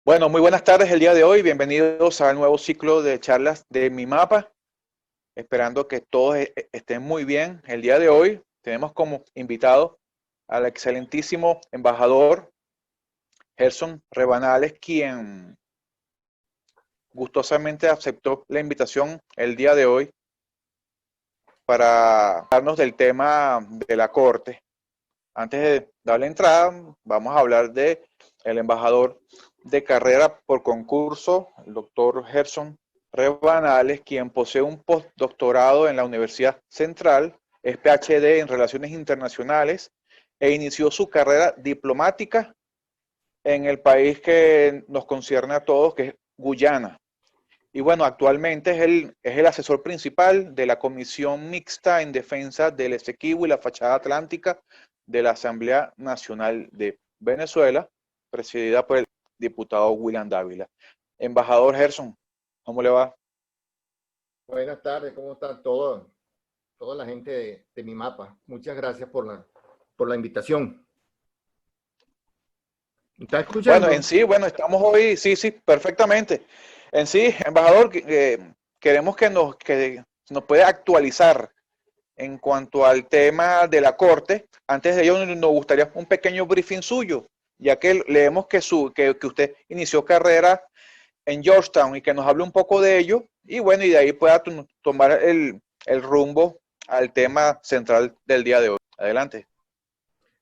Bueno, muy buenas tardes el día de hoy. Bienvenidos al nuevo ciclo de charlas de Mi Mapa. Esperando que todos estén muy bien. El día de hoy tenemos como invitado al excelentísimo embajador Gerson Rebanales, quien gustosamente aceptó la invitación el día de hoy para hablarnos del tema de la corte. Antes de darle entrada, vamos a hablar de el embajador de carrera por concurso, el doctor Gerson Rebanales, quien posee un postdoctorado en la Universidad Central, es PhD en Relaciones Internacionales e inició su carrera diplomática en el país que nos concierne a todos, que es Guyana. Y bueno, actualmente es el asesor principal de la Comisión Mixta en Defensa del Esequibo y la Fachada Atlántica de la Asamblea Nacional de Venezuela, presidida por el diputado William Dávila. Embajador Gerson, ¿cómo le va? Buenas tardes, ¿cómo está toda la gente de Mi Mapa? Muchas gracias por la invitación. ¿Me está Bueno, escuchando? bueno, estamos hoy, sí, perfectamente. En sí, embajador, queremos que nos pueda actualizar en cuanto al tema de la corte. Antes de ello, nos gustaría un pequeño briefing suyo, ya que leemos que usted inició carrera en Georgetown y que nos hable un poco de ello. Y bueno, y de ahí pueda tomar el rumbo al tema central del día de hoy. Adelante.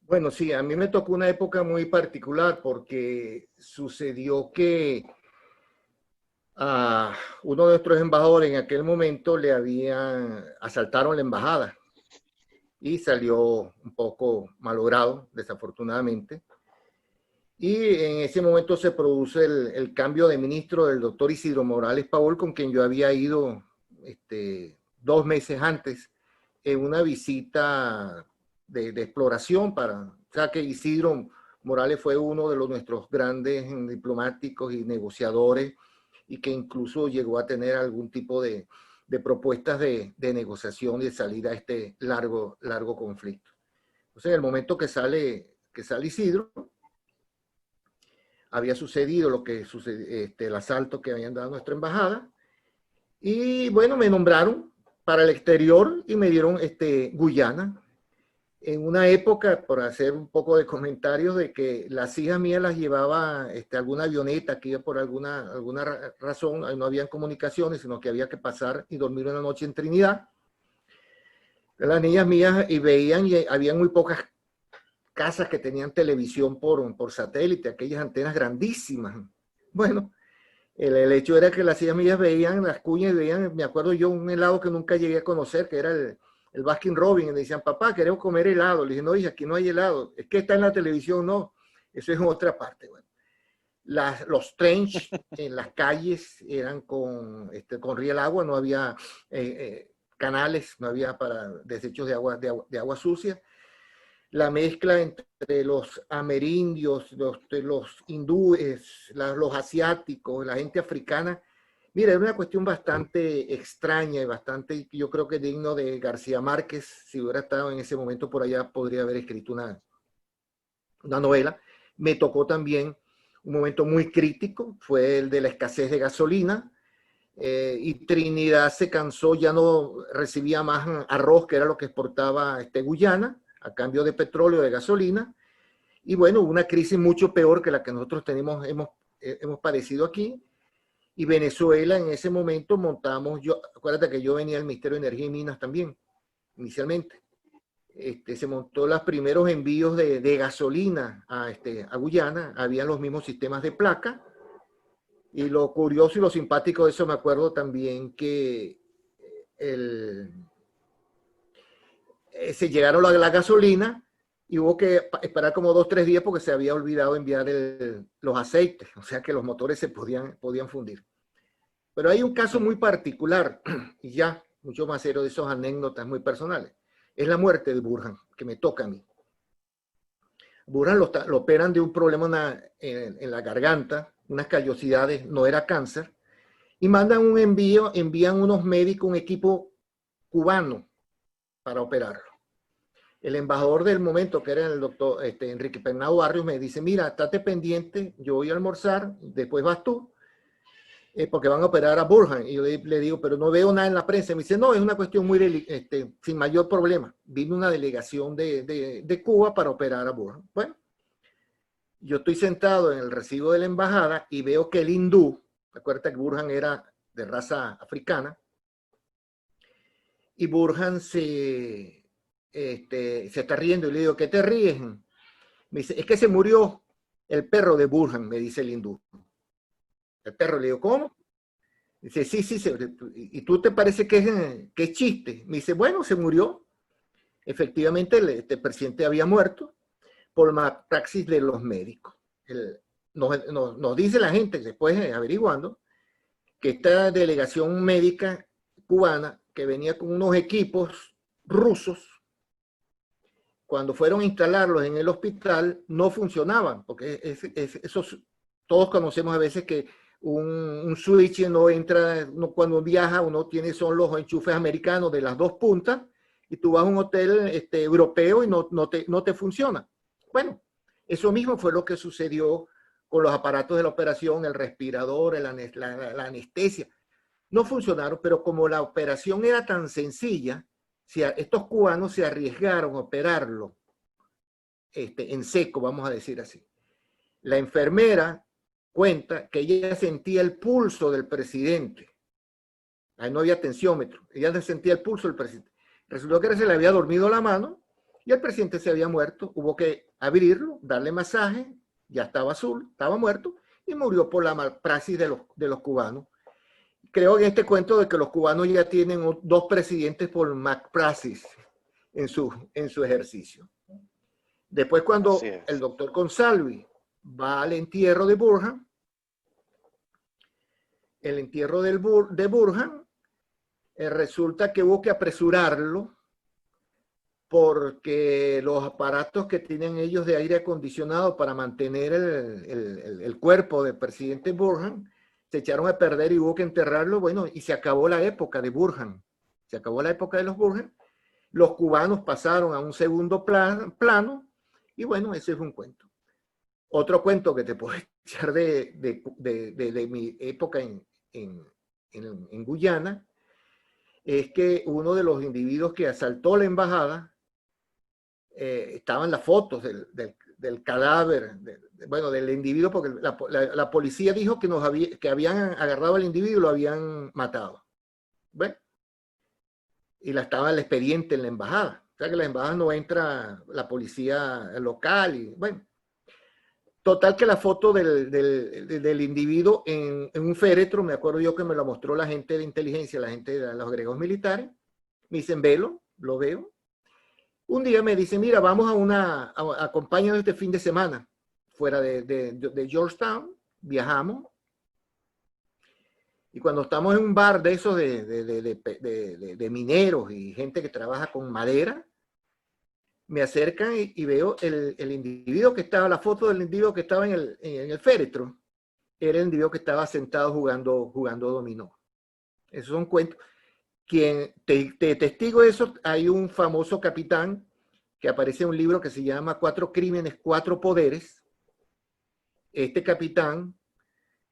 Bueno, sí, a mí me tocó una época muy particular porque sucedió que a uno de nuestros embajadores en aquel momento asaltaron la embajada y salió un poco malogrado, desafortunadamente. Y en ese momento se produce el cambio de ministro del doctor Isidro Morales Pavol, con quien yo había ido 2 meses antes en una visita de exploración o sea que Isidro Morales fue uno de nuestros grandes diplomáticos y negociadores y que incluso llegó a tener algún tipo de propuestas de negociación y de salida a este largo conflicto. Entonces, en el momento que sale Isidro, había sucedido el asalto que habían dado a nuestra embajada. Y bueno, me nombraron para el exterior y me dieron Guyana. En una época, por hacer un poco de comentarios, de que las hijas mías las llevaba alguna avioneta que iba por alguna razón, no habían comunicaciones, sino que había que pasar y dormir una noche en Trinidad. Las niñas mías y veían, y había muy pocas casas que tenían televisión por satélite, aquellas antenas grandísimas. Bueno, el hecho era que las hijas mías veían las cuñas y veían, me acuerdo yo, un helado que nunca llegué a conocer, que era el Baskin Robbins, y me decían, papá, queremos comer helado. Le dije, no, hija, aquí no hay helado, es que está en la televisión, no, eso es en otra parte. Bueno, los trench en las calles eran corría el agua, no había canales, no había para desechos de agua sucia. La mezcla entre los amerindios, los hindúes, los asiáticos, la gente africana. Mira, era una cuestión bastante extraña y bastante, yo creo que digno de García Márquez. Si hubiera estado en ese momento por allá, podría haber escrito una novela. Me tocó también un momento muy crítico, fue el de la escasez de gasolina. Y Trinidad se cansó, ya no recibía más arroz, que era lo que exportaba Guyana, a cambio de petróleo, de gasolina. Y bueno, una crisis mucho peor que la que nosotros hemos padecido aquí. Y Venezuela en ese momento acuérdate que yo venía del Ministerio de Energía y Minas también, inicialmente. Se montó los primeros envíos de gasolina a Guyana, había los mismos sistemas de placa. Y lo curioso y lo simpático de eso, me acuerdo también que se llegaron la gasolina y hubo que esperar como 2 o 3 días porque se había olvidado enviar los aceites, o sea que los motores se podían fundir. Pero hay un caso muy particular, y ya, mucho más serio, de esas anécdotas muy personales. Es la muerte de Burhan, que me toca a mí. Burhan lo operan de un problema en la garganta, unas callosidades, no era cáncer, y mandan envían unos médicos, un equipo cubano para operarlo. El embajador del momento, que era el doctor Enrique Pernado Barrios, me dice, mira, estate pendiente, yo voy a almorzar, después vas tú, porque van a operar a Burhan. Y yo le digo, pero no veo nada en la prensa. Me dice, no, es una cuestión muy sin mayor problema. Vino una delegación de Cuba para operar a Burhan. Bueno, yo estoy sentado en el recibo de la embajada y veo que el hindú, acuérdate que Burhan era de raza africana, y Burhan se está riendo y le digo, ¿qué te ríes? Me dice, es que se murió el perro de Burhan, me dice el hindú. El perro, le digo, ¿cómo? Dice, sí, ¿y tú te parece que es chiste? Me dice, bueno, se murió. Efectivamente, este presidente había muerto por malpraxis de los médicos. Nos dice la gente, después averiguando, que esta delegación médica cubana, que venía con unos equipos rusos, cuando fueron a instalarlos en el hospital, no funcionaban, porque todos conocemos a veces que un switch no entra, cuando viaja uno tiene, son los enchufes americanos de las dos puntas, y tú vas a un hotel europeo y no te funciona. Bueno, eso mismo fue lo que sucedió con los aparatos de la operación, el respirador, la anestesia. No funcionaron, pero como la operación era tan sencilla, estos cubanos se arriesgaron a operarlo en seco, vamos a decir así. La enfermera cuenta que ella sentía el pulso del presidente. Ahí no había tensiómetro. Ella sentía el pulso del presidente. Resultó que se le había dormido la mano y el presidente se había muerto. Hubo que abrirlo, darle masaje, ya estaba azul, estaba muerto y murió por la malpraxis de los cubanos. Creo en este cuento de que los cubanos ya tienen 2 presidentes por malpraxis en su ejercicio. Después, cuando el doctor Consalvi va al entierro de Burhan, el entierro de Burhan, resulta que hubo que apresurarlo porque los aparatos que tienen ellos de aire acondicionado para mantener el cuerpo del presidente Burhan se echaron a perder y hubo que enterrarlo. Bueno, y se acabó la época de Burhan. Se acabó la época de los Burhan. Los cubanos pasaron a un segundo plano y bueno, ese es un cuento. Otro cuento que te puedo echar de mi época en Guyana es que uno de los individuos que asaltó la embajada, estaban las fotos del cadáver, del individuo, porque la policía dijo que habían agarrado al individuo y lo habían matado. ¿Ven? Y estaba el expediente en la embajada. O sea que en la embajada no entra la policía local. Y bueno, total que la foto del individuo en un féretro, me acuerdo yo que me lo mostró la gente de inteligencia, la gente de los agregados militares, me dicen, velo, lo veo. Un día me dicen, mira, vamos acompáñanos este fin de semana, fuera de Georgetown, viajamos, y cuando estamos en un bar de esos de mineros y gente que trabaja con madera, me acercan y veo el individuo que estaba, la foto del individuo que estaba en el féretro, era el individuo que estaba sentado jugando dominó. Esos son cuentos. Quien te testigo de eso, hay un famoso capitán que aparece en un libro que se llama 4 crímenes, 4 poderes. Este capitán,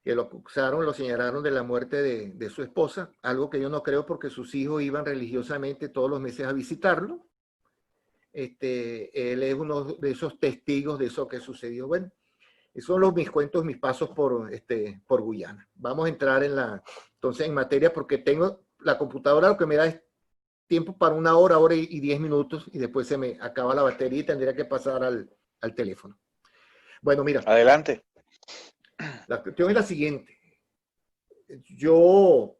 que lo acusaron, lo señalaron de la muerte de su esposa, algo que yo no creo porque sus hijos iban religiosamente todos los meses a visitarlo. Él es uno de esos testigos de eso que sucedió. Bueno, esos son mis cuentos, mis pasos por Guyana. Vamos a entrar entonces en materia, porque tengo la computadora, lo que me da es tiempo para 1 hora, hora y 10 minutos, y después se me acaba la batería y tendría que pasar al teléfono. Bueno, mira. Adelante. La cuestión es la siguiente. Yo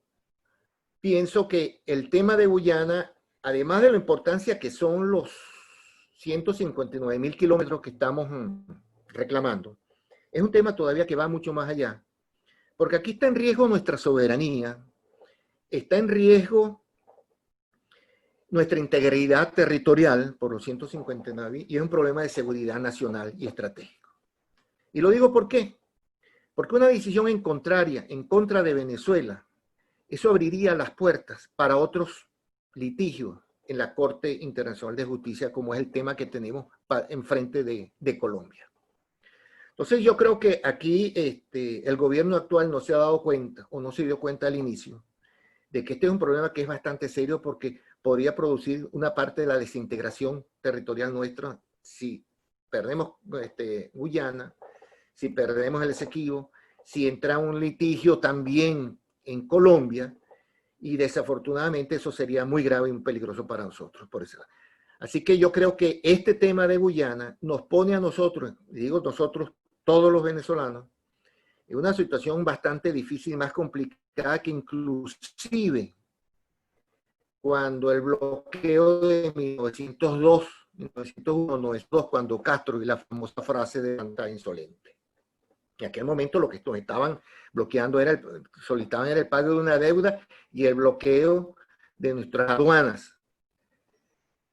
pienso que el tema de Guyana, además de la importancia que son los 159.000 kilómetros que estamos reclamando, es un tema todavía que va mucho más allá, porque aquí está en riesgo nuestra soberanía, está en riesgo nuestra integridad territorial por los 159 y es un problema de seguridad nacional y estratégico. Y lo digo ¿por qué? Porque una decisión en contra de Venezuela, eso abriría las puertas para otros litigios en la Corte Internacional de Justicia, como es el tema que tenemos enfrente de Colombia. Entonces yo creo que aquí el gobierno actual no se ha dado cuenta, o no se dio cuenta al inicio, de que este es un problema que es bastante serio porque podría producir una parte de la desintegración territorial nuestra si perdemos Guyana, si perdemos el Esequibo, si entra un litigio también en Colombia, y desafortunadamente eso sería muy grave y muy peligroso para nosotros. Por eso. Así que yo creo que este tema de Guyana nos pone a nosotros, digo nosotros, todos los venezolanos, en una situación bastante difícil y más complicada que inclusive cuando el bloqueo de 1902, 1901, 1902, cuando Castro y la famosa frase de Santa Insolente. En aquel momento lo que nos estaban bloqueando solicitaban era el pago de una deuda y el bloqueo de nuestras aduanas.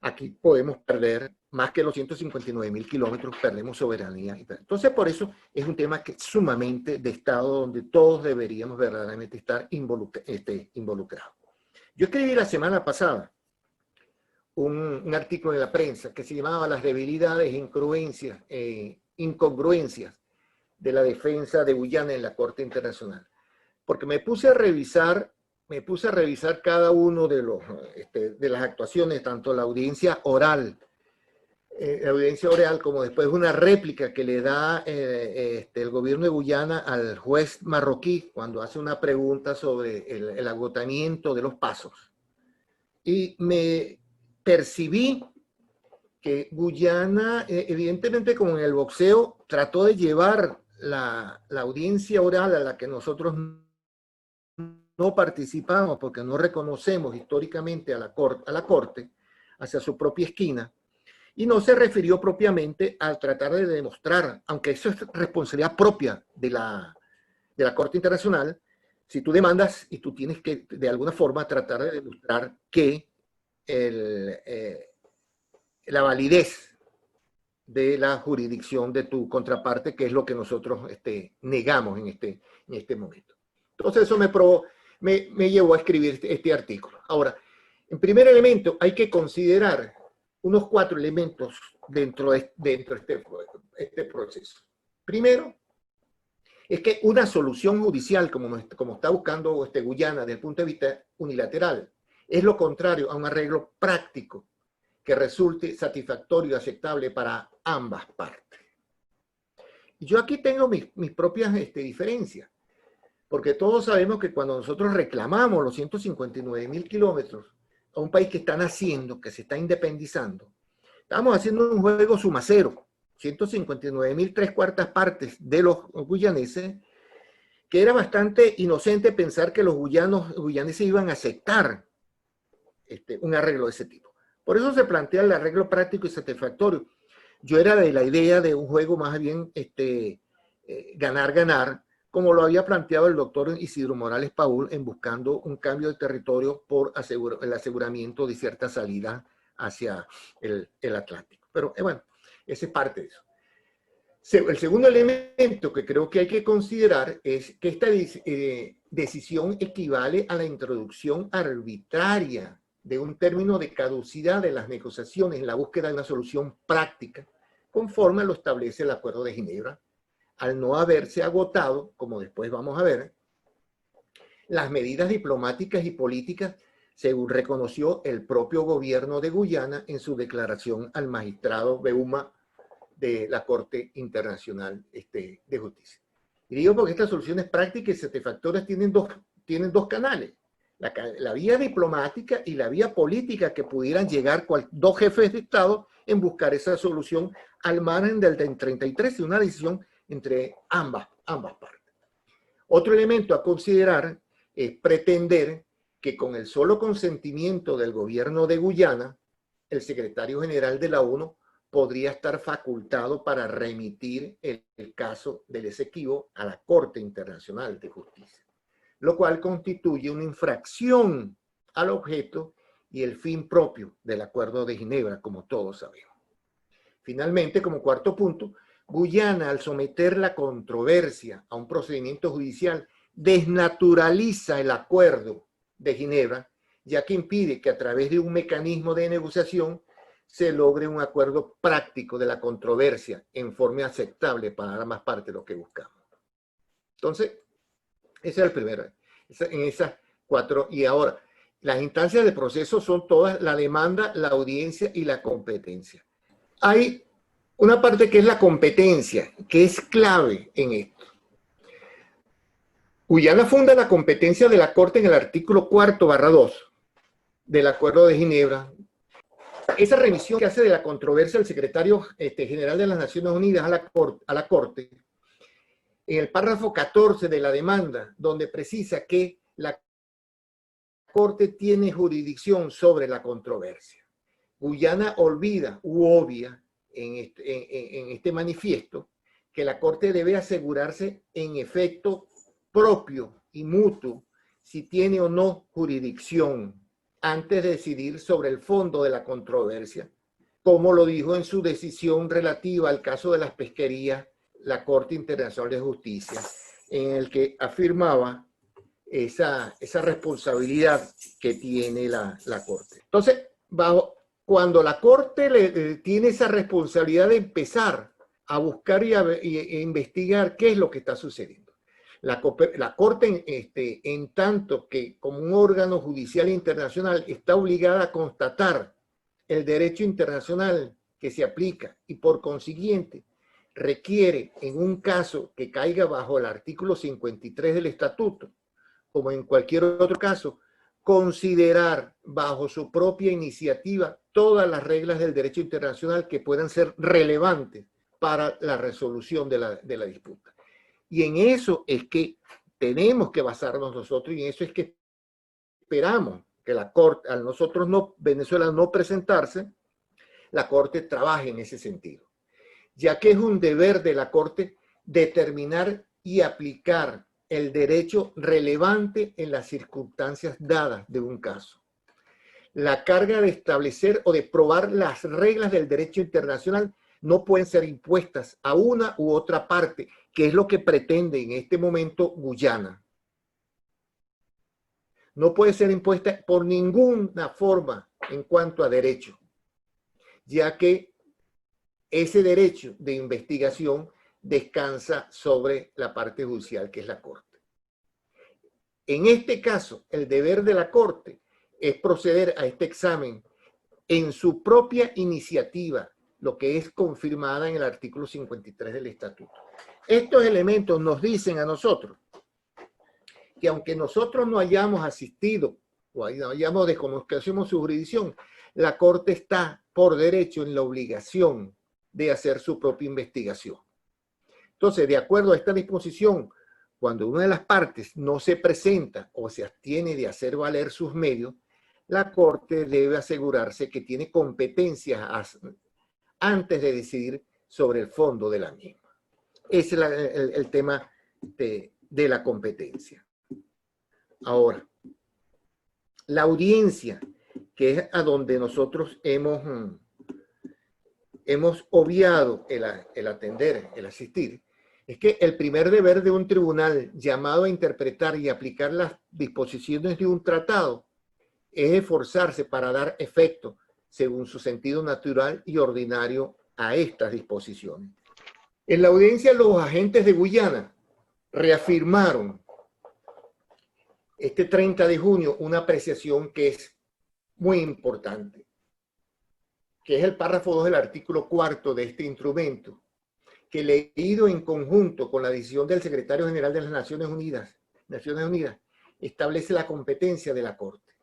Aquí podemos perder más que los 159.000 kilómetros, perdemos soberanía. Entonces, por eso es un tema que es sumamente de Estado, donde todos deberíamos verdaderamente estar involucrados. Yo escribí la semana pasada un artículo en la prensa que se llamaba Las debilidades e incongruencias de la defensa de Guyana en la Corte Internacional. Porque me puse a revisar cada uno de las actuaciones, tanto la audiencia oral como después una réplica que le da el gobierno de Guyana al juez marroquí cuando hace una pregunta sobre el agotamiento de los pasos. Y me percibí que Guyana, evidentemente como en el boxeo, trató de llevar la audiencia oral a la que nosotros no participamos porque no reconocemos históricamente a la corte hacia su propia esquina, y no se refirió propiamente al tratar de demostrar, aunque eso es responsabilidad propia de la Corte Internacional, si tú demandas y tú tienes que de alguna forma tratar de demostrar que la validez de la jurisdicción de tu contraparte, que es lo que nosotros negamos en este momento. Entonces eso me llevó a escribir este artículo. Ahora, en primer elemento, hay que considerar unos 4 elementos dentro de este proceso. Primero, es que una solución judicial, como está buscando Guyana desde el punto de vista unilateral, es lo contrario a un arreglo práctico que resulte satisfactorio y aceptable para ambas partes. Yo aquí tengo mis propias diferencias, porque todos sabemos que cuando nosotros reclamamos los 159.000 kilómetros a un país que está naciendo, que se está independizando, estamos haciendo un juego suma cero, 159.000 3/4 partes de los guyaneses, que era bastante inocente pensar que los guyaneses iban a aceptar un arreglo de ese tipo. Por eso se plantea el arreglo práctico y satisfactorio. Yo era de la idea de un juego más bien ganar-ganar, como lo había planteado el doctor Isidro Morales Paul en buscando un cambio de territorio por el aseguramiento de cierta salida hacia el Atlántico. Pero bueno, esa es parte de eso. El segundo elemento que creo que hay que considerar es que esta decisión equivale a la introducción arbitraria de un término de caducidad de las negociaciones en la búsqueda de una solución práctica, conforme lo establece el Acuerdo de Ginebra, al no haberse agotado, como después vamos a ver, las medidas diplomáticas y políticas, según reconoció el propio gobierno de Guyana en su declaración al magistrado Beuma de la Corte Internacional de Justicia. Y digo porque estas soluciones prácticas y satisfactorias tienen dos canales, la vía diplomática y la vía política, que pudieran llegar dos jefes de Estado en buscar esa solución al margen del 33 y una decisión entre ambas partes. Otro elemento a considerar es pretender que con el solo consentimiento del gobierno de Guyana, el secretario general de la ONU podría estar facultado para remitir el caso del Esequibo a la Corte Internacional de Justicia, lo cual constituye una infracción al objeto y el fin propio del Acuerdo de Ginebra, como todos sabemos. Finalmente, como cuarto punto, Guyana, al someter la controversia a un procedimiento judicial, desnaturaliza el Acuerdo de Ginebra ya que impide que a través de un mecanismo de negociación se logre un acuerdo práctico de la controversia en forma aceptable para ambas partes, lo que buscamos. Entonces, ese es el primero, en esas cuatro. Y ahora, las instancias de proceso son todas la demanda, la audiencia y la competencia. Hay una parte que es la competencia, que es clave en esto. Guyana funda la competencia de la Corte en el artículo 4/2 del Acuerdo de Ginebra. Esa remisión que hace de la controversia el secretario general de las Naciones Unidas a la Corte, en el párrafo 14 de la demanda, donde precisa que la Corte tiene jurisdicción sobre la controversia. Guyana olvida u obvia en este manifiesto que la Corte debe asegurarse en efecto propio y mutuo si tiene o no jurisdicción antes de decidir sobre el fondo de la controversia, como lo dijo en su decisión relativa al caso de las pesquerías la Corte Internacional de Justicia, en el que afirmaba esa responsabilidad que tiene la Corte. Entonces, cuando la Corte tiene esa responsabilidad de empezar a buscar e investigar qué es lo que está sucediendo. La Corte, en tanto que como un órgano judicial internacional, está obligada a constatar el derecho internacional que se aplica y por consiguiente requiere, en un caso que caiga bajo el artículo 53 del Estatuto, como en cualquier otro caso, considerar bajo su propia iniciativa todas las reglas del derecho internacional que puedan ser relevantes para la resolución de la disputa. Y en eso es que tenemos que basarnos nosotros, y en eso es que esperamos que la Corte, al nosotros Venezuela no presentarse, la Corte trabaje en ese sentido, ya que es un deber de la Corte determinar y aplicar el derecho relevante en las circunstancias dadas de un caso. La carga de establecer o de probar las reglas del derecho internacional no pueden ser impuestas a una u otra parte, que es lo que pretende en este momento Guyana. No puede ser impuesta por ninguna forma en cuanto a derecho, ya que ese derecho de investigación descansa sobre la parte judicial, que es la Corte. En este caso, el deber de la Corte es proceder a este examen en su propia iniciativa, lo que es confirmada en el artículo 53 del Estatuto. Estos elementos nos dicen a nosotros que aunque nosotros no hayamos asistido o no hayamos desconocido su jurisdicción, la Corte está por derecho en la obligación de hacer su propia investigación. Entonces, de acuerdo a esta disposición, cuando una de las partes no se presenta o se abstiene de hacer valer sus medios, la Corte debe asegurarse que tiene competencias antes de decidir sobre el fondo de la misma. Ese es el tema de la competencia. Ahora, la audiencia, que es a donde nosotros hemos obviado el atender, el asistir, es que el primer deber de un tribunal llamado a interpretar y aplicar las disposiciones de un tratado es esforzarse para dar efecto, según su sentido natural y ordinario, a estas disposiciones. En la audiencia, los agentes de Guyana reafirmaron este 30 de junio una apreciación que es muy importante, que es el párrafo 2 del artículo 4 de este instrumento, que leído en conjunto con la decisión del secretario general de las Naciones Unidas, establece la competencia de la Corte.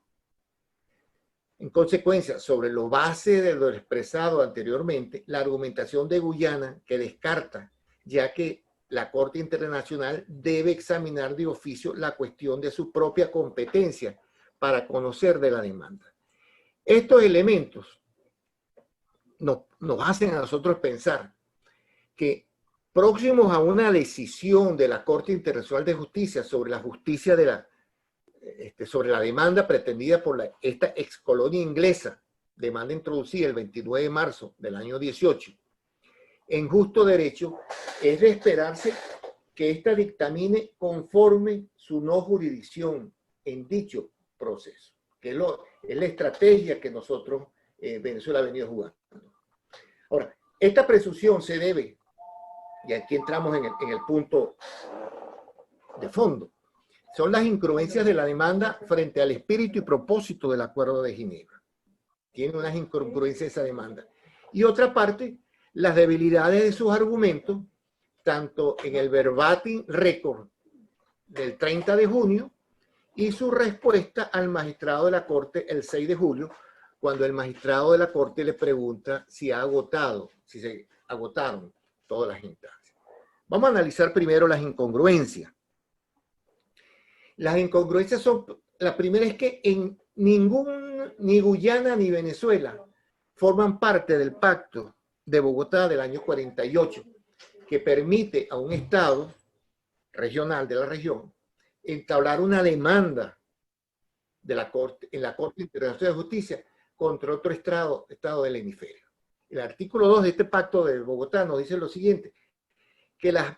En consecuencia, sobre lo base de lo expresado anteriormente, la argumentación de Guyana que descarta, ya que la Corte Internacional debe examinar de oficio la cuestión de su propia competencia para conocer de la demanda. Estos elementos nos hacen a nosotros pensar que próximos a una decisión de la Corte Internacional de Justicia sobre la justicia sobre la demanda pretendida por esta excolonia inglesa, demanda introducida el 29 de marzo del año 18, en justo derecho, es de esperarse que ésta dictamine conforme su no jurisdicción en dicho proceso. que es la estrategia que nosotros, Venezuela ha venido jugando. Ahora, esta presunción se debe, y aquí entramos en el punto de fondo, son las incongruencias de la demanda frente al espíritu y propósito del Acuerdo de Ginebra. Tiene unas incongruencias esa demanda. Y otra parte, las debilidades de sus argumentos, tanto en el verbatim record del 30 de junio y su respuesta al magistrado de la Corte el 6 de julio, cuando el magistrado de la Corte le pregunta si se agotaron todas las instancias. Vamos a analizar primero las incongruencias. Las incongruencias son, la primera es que ni Guyana ni Venezuela forman parte del Pacto de Bogotá del año 48, que permite a un Estado regional de la región entablar una demanda de la Corte, en la Corte Internacional de Justicia contra otro estado del hemisferio. El artículo 2 de este Pacto de Bogotá nos dice lo siguiente,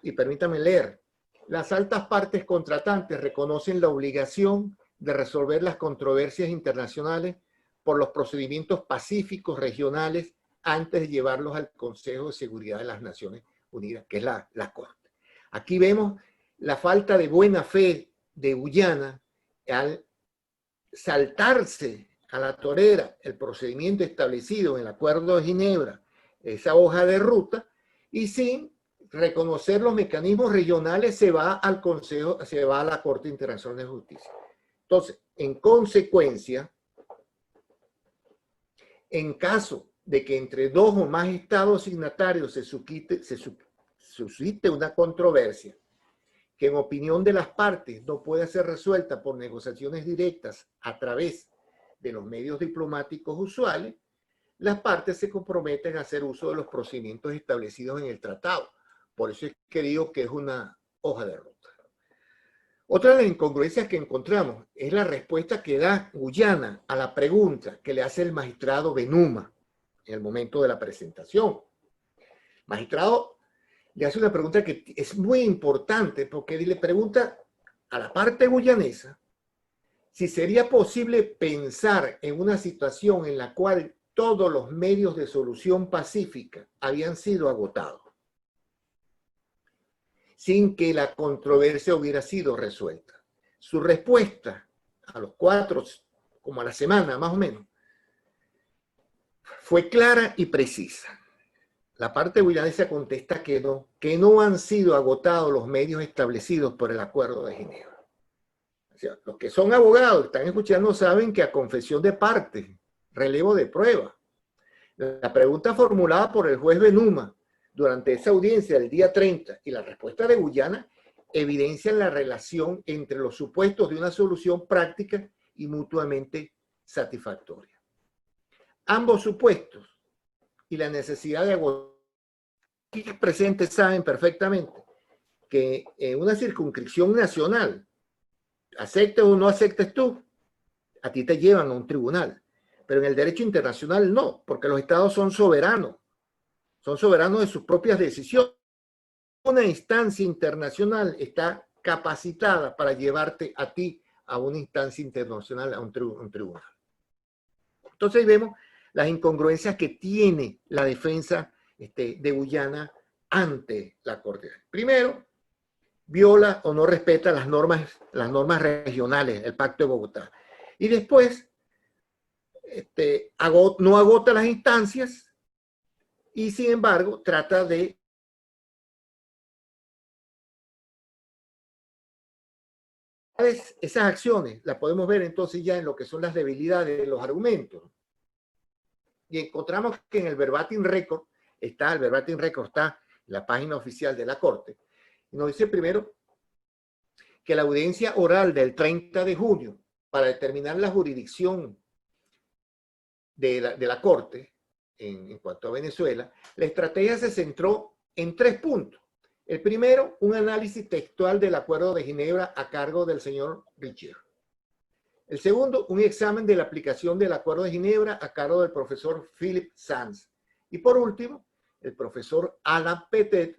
y permítanme leer, las altas partes contratantes reconocen la obligación de resolver las controversias internacionales por los procedimientos pacíficos regionales antes de llevarlos al Consejo de Seguridad de las Naciones Unidas, que es la Corte. Aquí vemos la falta de buena fe de Guyana al saltarse a la torera el procedimiento establecido en el Acuerdo de Ginebra, esa hoja de ruta, y sin reconocer los mecanismos regionales se va al Consejo, se va a la Corte Internacional de Justicia. Entonces, en consecuencia, en caso de que entre dos o más estados signatarios se suscite una controversia que en opinión de las partes no puede ser resuelta por negociaciones directas a través de los medios diplomáticos usuales, las partes se comprometen a hacer uso de los procedimientos establecidos en el tratado. Por eso es que digo que es una hoja de ruta. Otra de las incongruencias que encontramos es la respuesta que da Guyana a la pregunta que le hace el magistrado Benuma en el momento de la presentación. El magistrado le hace una pregunta que es muy importante porque le pregunta a la parte guyanesa si sería posible pensar en una situación en la cual todos los medios de solución pacífica habían sido agotados, sin que la controversia hubiera sido resuelta. Su respuesta a los 4, como a la semana más o menos, fue clara y precisa. La parte guyanesa contesta que no han sido agotados los medios establecidos por el Acuerdo de Ginebra. O sea, los que son abogados, están escuchando, saben que a confesión de parte, relevo de prueba, la pregunta formulada por el juez Benuma durante esa audiencia del día 30 y la respuesta de Guyana evidencian la relación entre los supuestos de una solución práctica y mutuamente satisfactoria. Ambos supuestos y la necesidad de agotar, aquí presentes saben perfectamente que en una circunscripción nacional, aceptes o no aceptes tú, a ti te llevan a un tribunal. Pero en el derecho internacional no, porque los estados son soberanos de sus propias decisiones. Una instancia internacional está capacitada para llevarte a ti a una instancia internacional, a un tribunal. Entonces ahí vemos las incongruencias que tiene la defensa de Guyana ante la Corte. Primero, viola o no respeta las normas regionales, el Pacto de Bogotá. Y después, no agota las instancias y sin embargo trata de esas acciones las podemos ver entonces ya en lo que son las debilidades de los argumentos. Y encontramos que en el verbatim record está en la página oficial de la Corte. Y nos dice primero que la audiencia oral del 30 de junio para determinar la jurisdicción de la Corte en cuanto a Venezuela, la estrategia se centró en 3 puntos. El primero, un análisis textual del Acuerdo de Ginebra a cargo del señor Richer. El segundo, un examen de la aplicación del Acuerdo de Ginebra a cargo del profesor Philip Sands. Y por último, el profesor Alan Petet,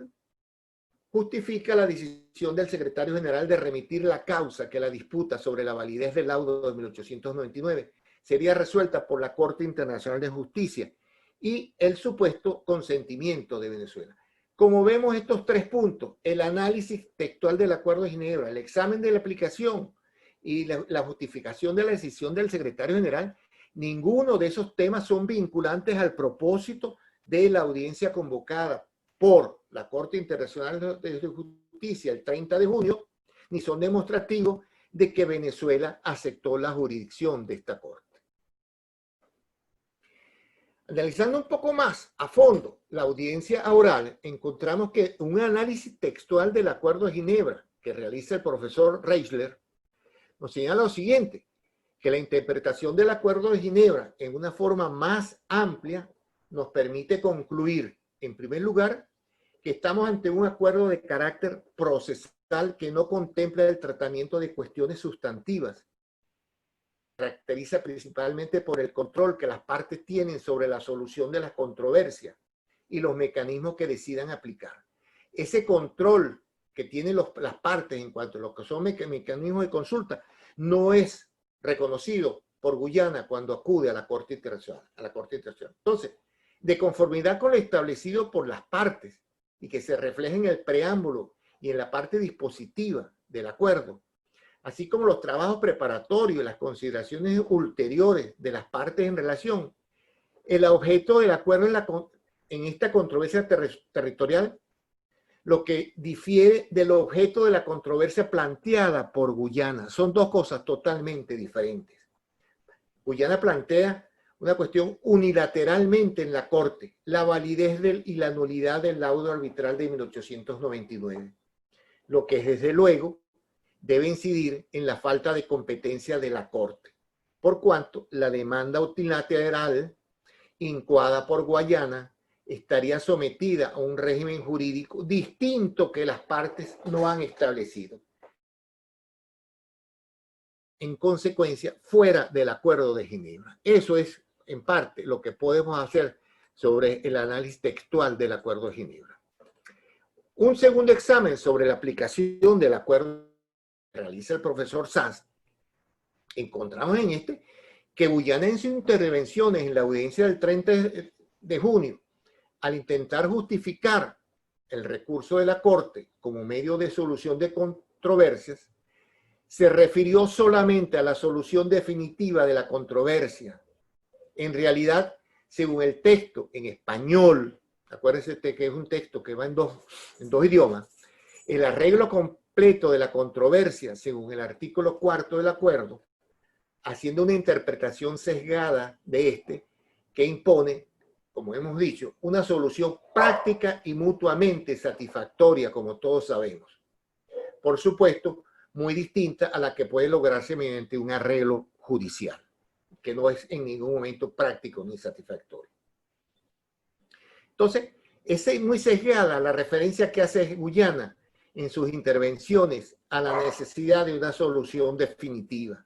justifica la decisión del secretario general de remitir la causa que la disputa sobre la validez del laudo de 1899 sería resuelta por la Corte Internacional de Justicia y el supuesto consentimiento de Venezuela. Como vemos estos tres puntos, el análisis textual del Acuerdo de Ginebra, el examen de la aplicación y la justificación de la decisión del secretario general, ninguno de esos temas son vinculantes al propósito de la audiencia convocada por la Corte Internacional de Justicia el 30 de junio, ni son demostrativos de que Venezuela aceptó la jurisdicción de esta Corte. Analizando un poco más a fondo la audiencia oral, encontramos que un análisis textual del Acuerdo de Ginebra que realiza el profesor Reichler nos señala lo siguiente, que la interpretación del Acuerdo de Ginebra en una forma más amplia nos permite concluir, en primer lugar, que estamos ante un acuerdo de carácter procesal que no contempla el tratamiento de cuestiones sustantivas. Se caracteriza principalmente por el control que las partes tienen sobre la solución de las controversias y los mecanismos que decidan aplicar. Ese control que tienen las partes en cuanto a lo que son mecanismos de consulta no es reconocido por Guyana cuando acude a la Corte Internacional. Entonces, de conformidad con lo establecido por las partes y que se refleja en el preámbulo y en la parte dispositiva del acuerdo, así como los trabajos preparatorios y las consideraciones ulteriores de las partes en relación, el objeto del acuerdo en esta controversia territorial, lo que difiere del objeto de la controversia planteada por Guyana. Son dos cosas totalmente diferentes. Guyana plantea una cuestión unilateralmente en la Corte, la validez y la nulidad del laudo arbitral de 1899, lo que desde luego debe incidir en la falta de competencia de la Corte, por cuanto la demanda unilateral incoada por Guyana estaría sometida a un régimen jurídico distinto que las partes no han establecido. En consecuencia, fuera del Acuerdo de Ginebra. Eso es, en parte, lo que podemos hacer sobre el análisis textual del Acuerdo de Ginebra. Un segundo examen sobre la aplicación del Acuerdo que realiza el profesor Sanz, encontramos en este que Guyana en sus intervenciones en la audiencia del 30 de junio, al intentar justificar el recurso de la Corte como medio de solución de controversias, se refirió solamente a la solución definitiva de la controversia. En realidad, según el texto en español, acuérdense que es un texto que va en dos idiomas, el arreglo completo de la controversia, según el artículo 4 del acuerdo, haciendo una interpretación sesgada de este, que impone, como hemos dicho, una solución práctica y mutuamente satisfactoria, como todos sabemos. Por supuesto, muy distinta a la que puede lograrse mediante un arreglo judicial, que no es en ningún momento práctico ni satisfactorio. Entonces, es muy sesgada la referencia que hace Guyana en sus intervenciones a la necesidad de una solución definitiva,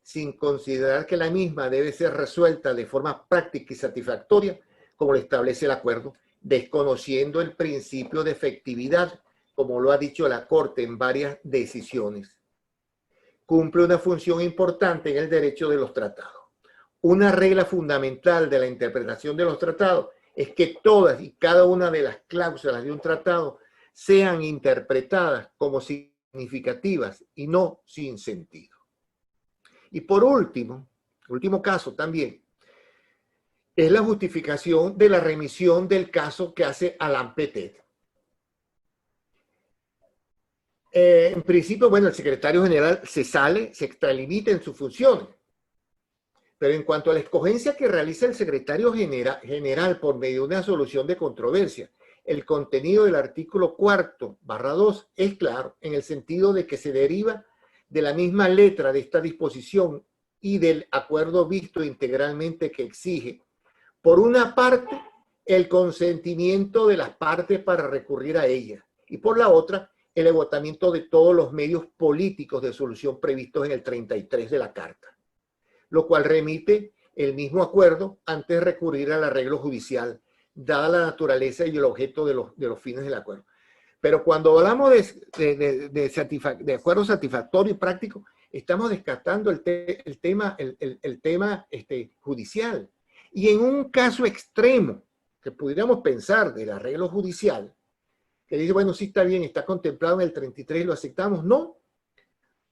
sin considerar que la misma debe ser resuelta de forma práctica y satisfactoria, como lo establece el acuerdo, desconociendo el principio de efectividad, como lo ha dicho la Corte en varias decisiones. Cumple una función importante en el derecho de los tratados. Una regla fundamental de la interpretación de los tratados es que todas y cada una de las cláusulas de un tratado sean interpretadas como significativas y no sin sentido. Y por último caso también, es la justificación de la remisión del caso que hace Alain Petet. En principio, bueno, el secretario general se extralimita en sus funciones. Pero en cuanto a la escogencia que realiza el secretario general por medio de una solución de controversia, el contenido del artículo 4/2 es claro en el sentido de que se deriva de la misma letra de esta disposición y del acuerdo visto integralmente que exige, por una parte, el consentimiento de las partes para recurrir a ella y por la otra, el agotamiento de todos los medios políticos de solución previstos en el 33 de la Carta, lo cual remite el mismo acuerdo antes de recurrir al arreglo judicial, dada la naturaleza y el objeto de los fines del acuerdo. Pero cuando hablamos de acuerdo satisfactorio y práctico, estamos descartando el tema judicial. Y en un caso extremo que pudiéramos pensar del arreglo judicial, que dice, bueno, sí está bien, está contemplado en el 33 y lo aceptamos, no,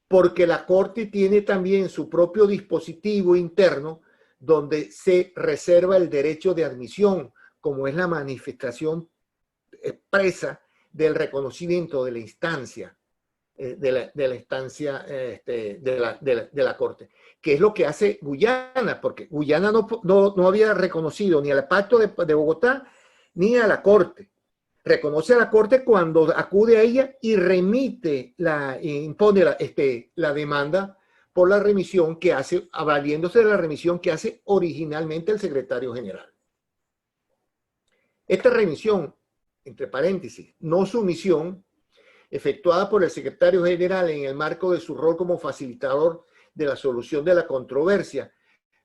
porque la Corte tiene también su propio dispositivo interno donde se reserva el derecho de admisión, como es la manifestación expresa del reconocimiento de la instancia, de la Corte, que es lo que hace Guyana, porque Guyana no había reconocido ni al Pacto de Bogotá ni a la Corte. Reconoce a la Corte cuando acude a ella y impone la demanda por la remisión que hace, valiéndose de la remisión que hace originalmente el secretario general. Esta remisión, entre paréntesis, no sumisión, efectuada por el secretario general en el marco de su rol como facilitador de la solución de la controversia,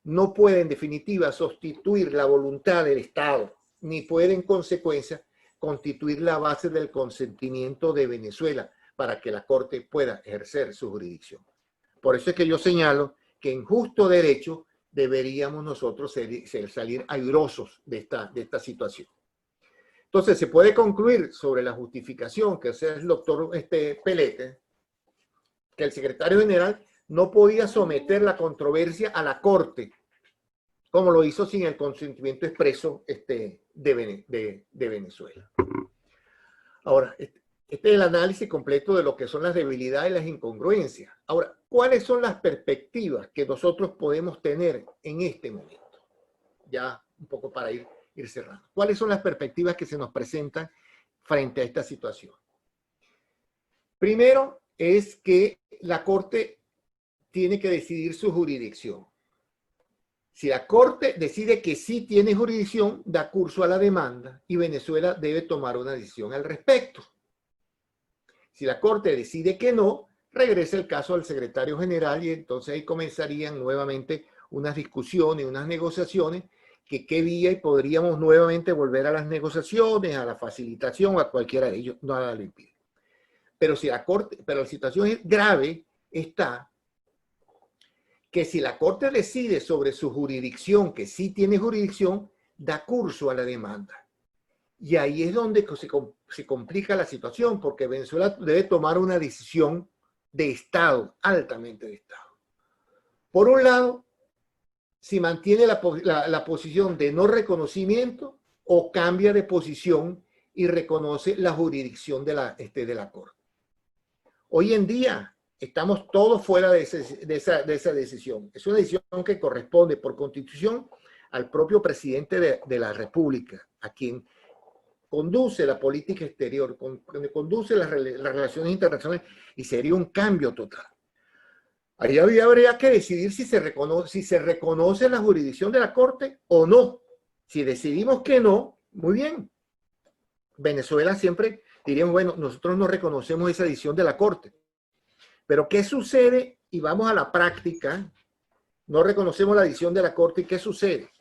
no puede en definitiva sustituir la voluntad del Estado, ni puede en consecuencia constituir la base del consentimiento de Venezuela para que la Corte pueda ejercer su jurisdicción. Por eso es que yo señalo que en justo derecho deberíamos nosotros salir airosos de esta situación. Entonces, se puede concluir sobre la justificación que hace el doctor Pelete, que el secretario general no podía someter la controversia a la Corte, como lo hizo sin el consentimiento expreso de Venezuela. Ahora, este es el análisis completo de lo que son las debilidades y las incongruencias. Ahora, ¿cuáles son las perspectivas que nosotros podemos tener en este momento? Ya un poco para ir cerrando. ¿Cuáles son las perspectivas que se nos presentan frente a esta situación? Primero es que la Corte tiene que decidir su jurisdicción. Si la Corte decide que sí tiene jurisdicción, da curso a la demanda y Venezuela debe tomar una decisión al respecto. Si la Corte decide que no, regresa el caso al secretario general y entonces ahí comenzarían nuevamente unas discusiones, unas negociaciones, que qué vía y podríamos nuevamente volver a las negociaciones, a la facilitación, a cualquiera de ellos, nada lo impide. Pero la situación es grave, está que si la Corte decide sobre su jurisdicción, que sí tiene jurisdicción, da curso a la demanda. Y ahí es donde se complica la situación, porque Venezuela debe tomar una decisión de Estado, altamente de Estado. Por un lado, si mantiene la posición de no reconocimiento o cambia de posición y reconoce la jurisdicción de la Corte. Hoy en día estamos todos fuera de esa decisión. Es una decisión que corresponde por Constitución al propio presidente de la República, a quien conduce la política exterior, conduce las relaciones internacionales, y sería un cambio total. Ahí habría que decidir si se reconoce la jurisdicción de la Corte o no. Si decidimos que no, muy bien. Venezuela siempre diríamos, bueno, nosotros no reconocemos esa decisión de la Corte. Pero ¿qué sucede? Y vamos a la práctica. No reconocemos la decisión de la Corte. ¿Y qué sucede?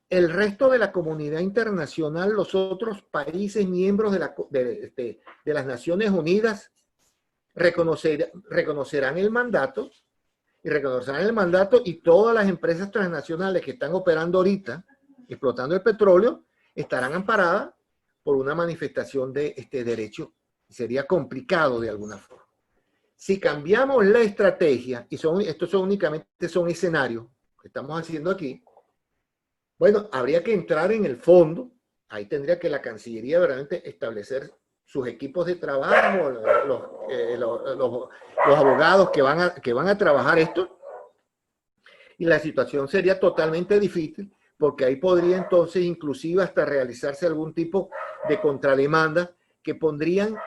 El resto de la comunidad internacional, los otros países miembros de las Naciones Unidas, reconocerán el mandato, y todas las empresas transnacionales que están operando ahorita, explotando el petróleo, estarán amparadas por una manifestación de este derecho. Sería complicado de alguna forma. Si cambiamos la estrategia, y estos únicamente son escenarios que estamos haciendo aquí, bueno, habría que entrar en el fondo. Ahí tendría que la Cancillería verdaderamente establecer sus equipos de trabajo, los abogados que van a trabajar esto, y la situación sería totalmente difícil, porque ahí podría entonces inclusive hasta realizarse algún tipo de contrademanda que pondrían,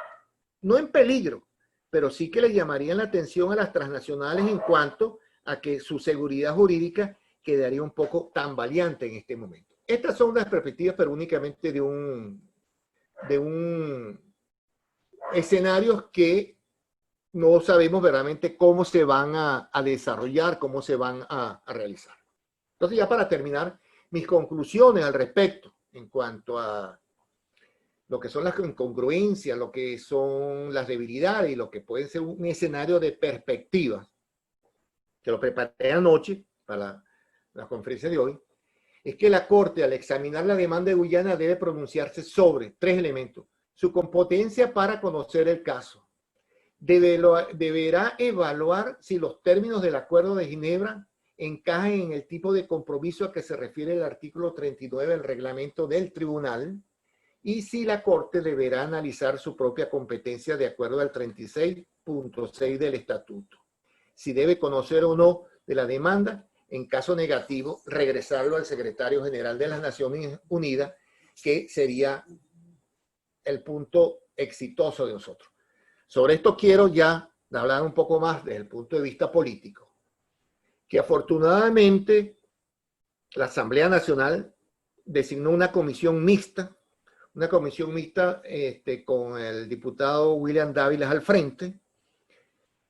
no en peligro, pero sí que le llamarían la atención a las transnacionales en cuanto a que su seguridad jurídica quedaría un poco tambaleante en este momento. Estas son las perspectivas, pero únicamente de un escenarios que no sabemos verdaderamente cómo se van a desarrollar, cómo se van a realizar. Entonces, ya para terminar, mis conclusiones al respecto en cuanto a lo que son las incongruencias, lo que son las debilidades y lo que puede ser un escenario de perspectiva, que lo preparé anoche para la conferencia de hoy, es que la Corte, al examinar la demanda de Guyana, debe pronunciarse sobre tres elementos: su competencia para conocer el caso, deberá evaluar si los términos del Acuerdo de Ginebra encajan en el tipo de compromiso a que se refiere el artículo 39 del reglamento del tribunal, y si la Corte deberá analizar su propia competencia de acuerdo al 36.6 del estatuto, si debe conocer o no de la demanda. En caso negativo, regresarlo al secretario general de las Naciones Unidas, que sería el punto exitoso de nosotros. Sobre esto quiero ya hablar un poco más desde el punto de vista político, que afortunadamente la Asamblea Nacional designó una comisión mixta con el diputado William Dávila al frente,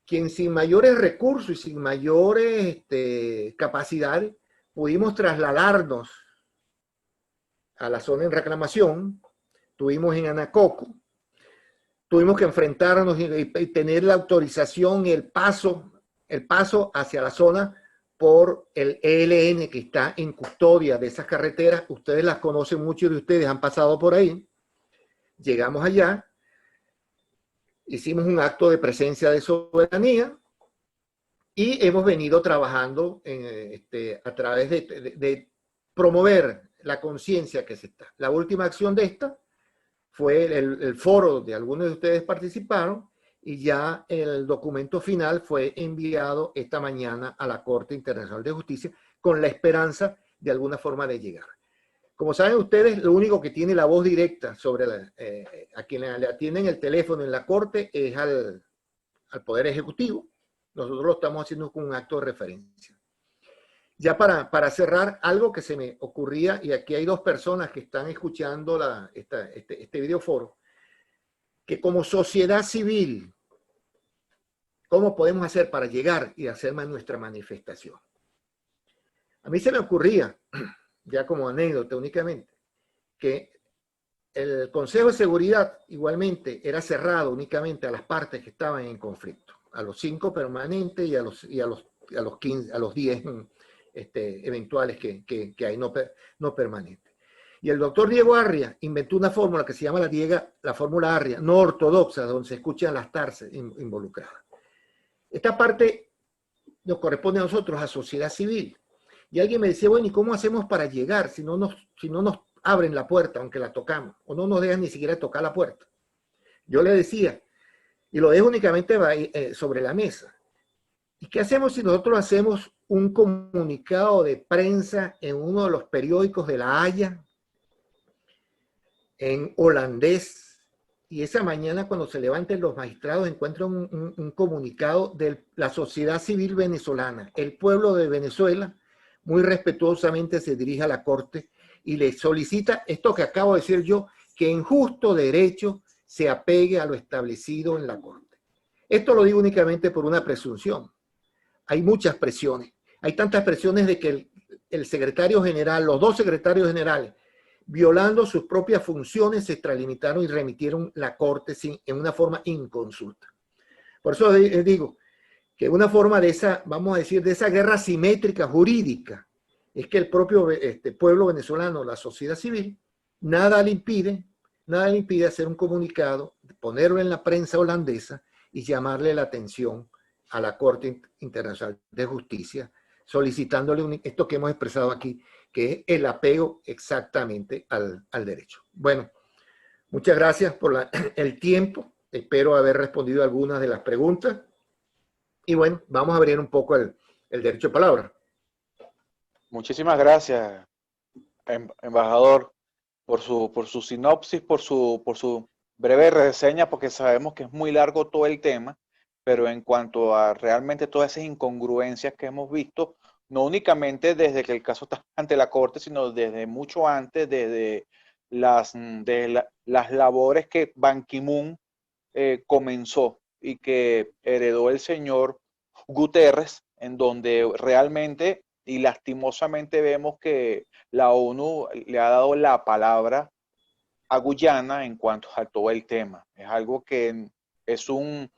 quien sin mayores recursos y sin mayores capacidades pudimos trasladarnos a la zona en reclamación. Estuvimos en Anacoco, tuvimos que enfrentarnos y tener la autorización y el paso hacia la zona por el ELN, que está en custodia de esas carreteras. Ustedes las conocen, muchos de ustedes han pasado por ahí. Llegamos allá, hicimos un acto de presencia de soberanía y hemos venido trabajando a través de promover la conciencia que se está. La última acción de esta fue el foro donde algunos de ustedes participaron, y ya el documento final fue enviado esta mañana a la Corte Internacional de Justicia con la esperanza de alguna forma de llegar. Como saben ustedes, lo único que tiene la voz directa sobre a quienes le atienden el teléfono en la Corte es al Poder Ejecutivo. Nosotros lo estamos haciendo con un acto de referencia. Ya para cerrar, algo que se me ocurría, y aquí hay dos personas que están escuchando este videoforo, que como sociedad civil, ¿cómo podemos hacer para llegar y hacer nuestra manifestación? A mí se me ocurría, ya como anécdota únicamente, que el Consejo de Seguridad igualmente era cerrado únicamente a las partes que estaban en conflicto, a los 5 permanentes y a los 15, a los 10 eventuales que hay no permanentes. Y el doctor Diego Arria inventó una fórmula que se llama la fórmula Arria, no ortodoxa, donde se escuchan las tardes involucradas. Esta parte nos corresponde a nosotros, a sociedad civil. Y alguien me decía, bueno, ¿y cómo hacemos para llegar si no nos abren la puerta, aunque la tocamos, o no nos dejan ni siquiera tocar la puerta? Yo le decía, y lo dejo únicamente sobre la mesa, ¿y qué hacemos si nosotros hacemos un comunicado de prensa en uno de los periódicos de La Haya, en holandés, y esa mañana cuando se levanten los magistrados encuentran un comunicado de la sociedad civil venezolana? El pueblo de Venezuela muy respetuosamente se dirige a la Corte y le solicita esto que acabo de decir yo, que en justo derecho se apegue a lo establecido en la Corte. Esto lo digo únicamente por una presunción. Hay muchas presiones. Hay tantas presiones de que el secretario general, los dos secretarios generales, violando sus propias funciones, se extralimitaron y remitieron la Corte en una forma inconsulta. Por eso digo que una forma de esa, vamos a decir, de esa guerra simétrica jurídica, es que el propio pueblo venezolano, la sociedad civil, nada le impide hacer un comunicado, ponerlo en la prensa holandesa y llamarle la atención a la Corte Internacional de Justicia, solicitándole esto que hemos expresado aquí, que es el apego exactamente al derecho. Bueno, muchas gracias por el tiempo. Espero haber respondido algunas de las preguntas. Y bueno, vamos a abrir un poco el derecho de palabra. Muchísimas gracias, embajador, por su sinopsis, por su breve reseña, porque sabemos que es muy largo todo el tema, pero en cuanto a realmente todas esas incongruencias que hemos visto, no únicamente desde que el caso está ante la Corte, sino desde mucho antes, desde las labores que Ban Ki-moon comenzó y que heredó el señor Guterres, en donde realmente y lastimosamente vemos que la ONU le ha dado la palabra a Guyana en cuanto a todo el tema. Es algo que es un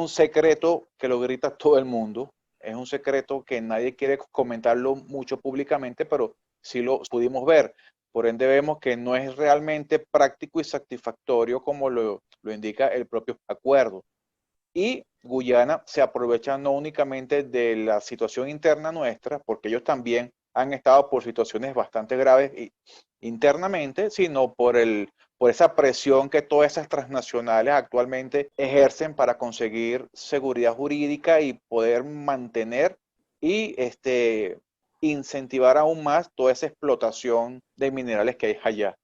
secreto que lo grita todo el mundo. Es un secreto que nadie quiere comentarlo mucho públicamente, pero sí lo pudimos ver. Por ende vemos que no es realmente práctico y satisfactorio como lo indica el propio acuerdo. Y Guyana se aprovecha no únicamente de la situación interna nuestra, porque ellos también han estado por situaciones bastante graves internamente, sino por esa presión que todas esas transnacionales actualmente ejercen para conseguir seguridad jurídica y poder mantener y incentivar aún más toda esa explotación de minerales que hay allá.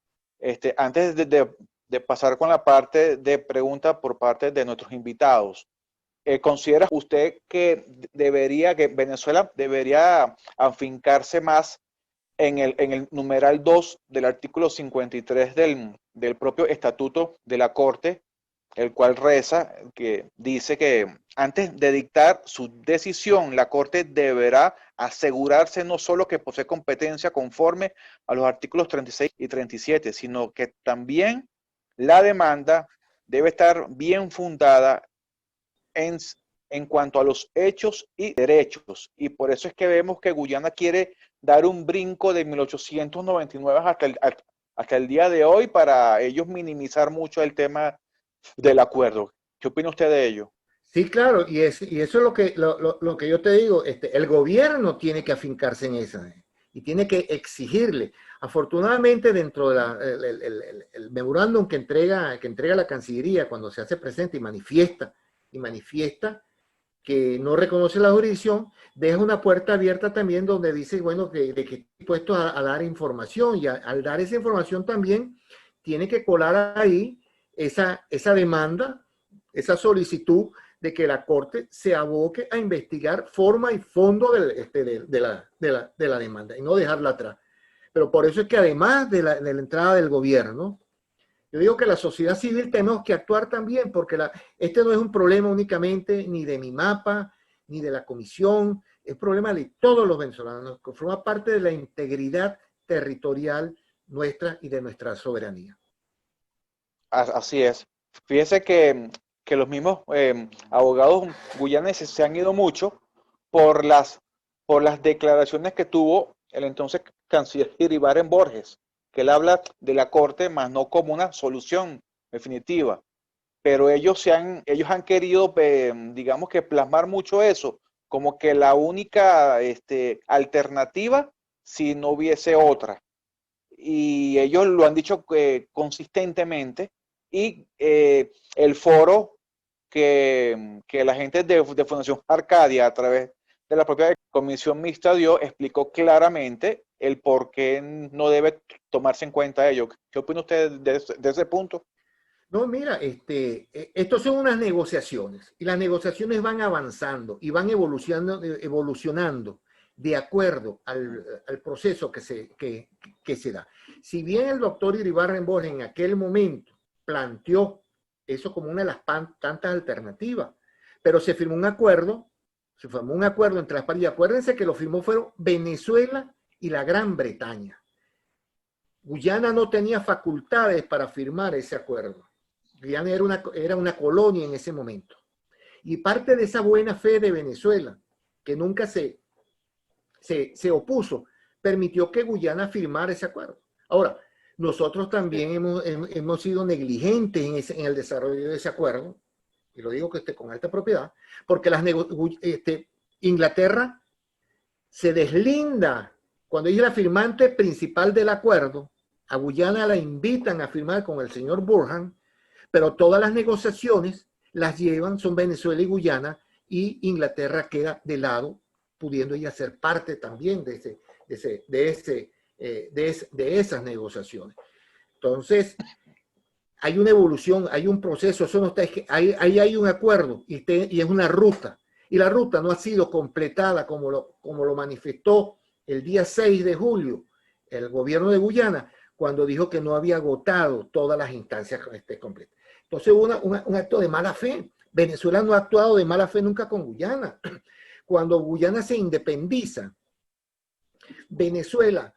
Antes de pasar con la parte de preguntas por parte de nuestros invitados, ¿considera usted que que Venezuela debería afincarse más en el numeral 2 del artículo 53 del propio estatuto de la Corte, el cual reza, que dice que antes de dictar su decisión, la Corte deberá asegurarse no solo que posee competencia conforme a los artículos 36 y 37, sino que también la demanda debe estar bien fundada en cuanto a los hechos y derechos? Y por eso es que vemos que Guyana quiere dar un brinco de 1899 hasta el día de hoy para ellos minimizar mucho el tema del acuerdo. ¿Qué opina usted de ello? Sí, claro, y eso es lo que yo te digo, el gobierno tiene que afincarse en esa y tiene que exigirle. Afortunadamente, dentro de el memorándum que entrega la Cancillería cuando se hace presente y manifiesta que no reconoce la jurisdicción, deja una puerta abierta también donde dice, bueno, de que está dispuesto a dar información, y al dar esa información también tiene que colar ahí esa demanda, esa solicitud de que la Corte se aboque a investigar forma y fondo de la demanda y no dejarla atrás. Pero por eso es que además de la entrada del gobierno, yo digo que la sociedad civil tenemos que actuar también, porque este no es un problema únicamente ni de mi mapa, ni de la comisión, es problema de todos los venezolanos, que forma parte de la integridad territorial nuestra y de nuestra soberanía. Así es. Fíjese que los mismos abogados guyaneses se han ido mucho por por las declaraciones que tuvo el entonces canciller Iribarren Borges, que él habla de la Corte, más no como una solución definitiva. Pero ellos han querido, digamos que plasmar mucho eso, como que la única alternativa si no hubiese otra. Y ellos lo han dicho consistentemente. Y el foro que la gente de Fundación Arcadia, a través de la propia comisión mixta, explicó claramente el por qué no debe tomarse en cuenta ello. ¿Qué opina usted de ese punto? No, mira, estos son unas negociaciones y las negociaciones van avanzando y van evolucionando de acuerdo al proceso que se da. Si bien el doctor Iribarren Borges en aquel momento planteó eso como una de las tantas alternativas, pero se firmó un acuerdo entre las partes. Acuérdense que lo firmó fueron Venezuela y la Gran Bretaña. Guyana no tenía facultades para firmar ese acuerdo. Guyana era una colonia en ese momento. Y parte de esa buena fe de Venezuela, que nunca se opuso, permitió que Guyana firmara ese acuerdo. Ahora, nosotros también hemos sido negligentes en el desarrollo de ese acuerdo, y lo digo que con alta propiedad, porque Inglaterra se deslinda. Cuando ella es la firmante principal del acuerdo, a Guyana la invitan a firmar con el señor Burhan, pero todas las negociaciones las son Venezuela y Guyana, y Inglaterra queda de lado, pudiendo ella ser parte también de esas negociaciones. Entonces, hay una evolución, hay un proceso, eso no está, ahí hay un acuerdo y es una ruta. Y la ruta no ha sido completada como lo manifestó el día 6 de julio el gobierno de Guyana, cuando dijo que no había agotado todas las instancias completas. Entonces hubo un acto de mala fe. Venezuela no ha actuado de mala fe nunca con Guyana. Cuando Guyana se independiza, Venezuela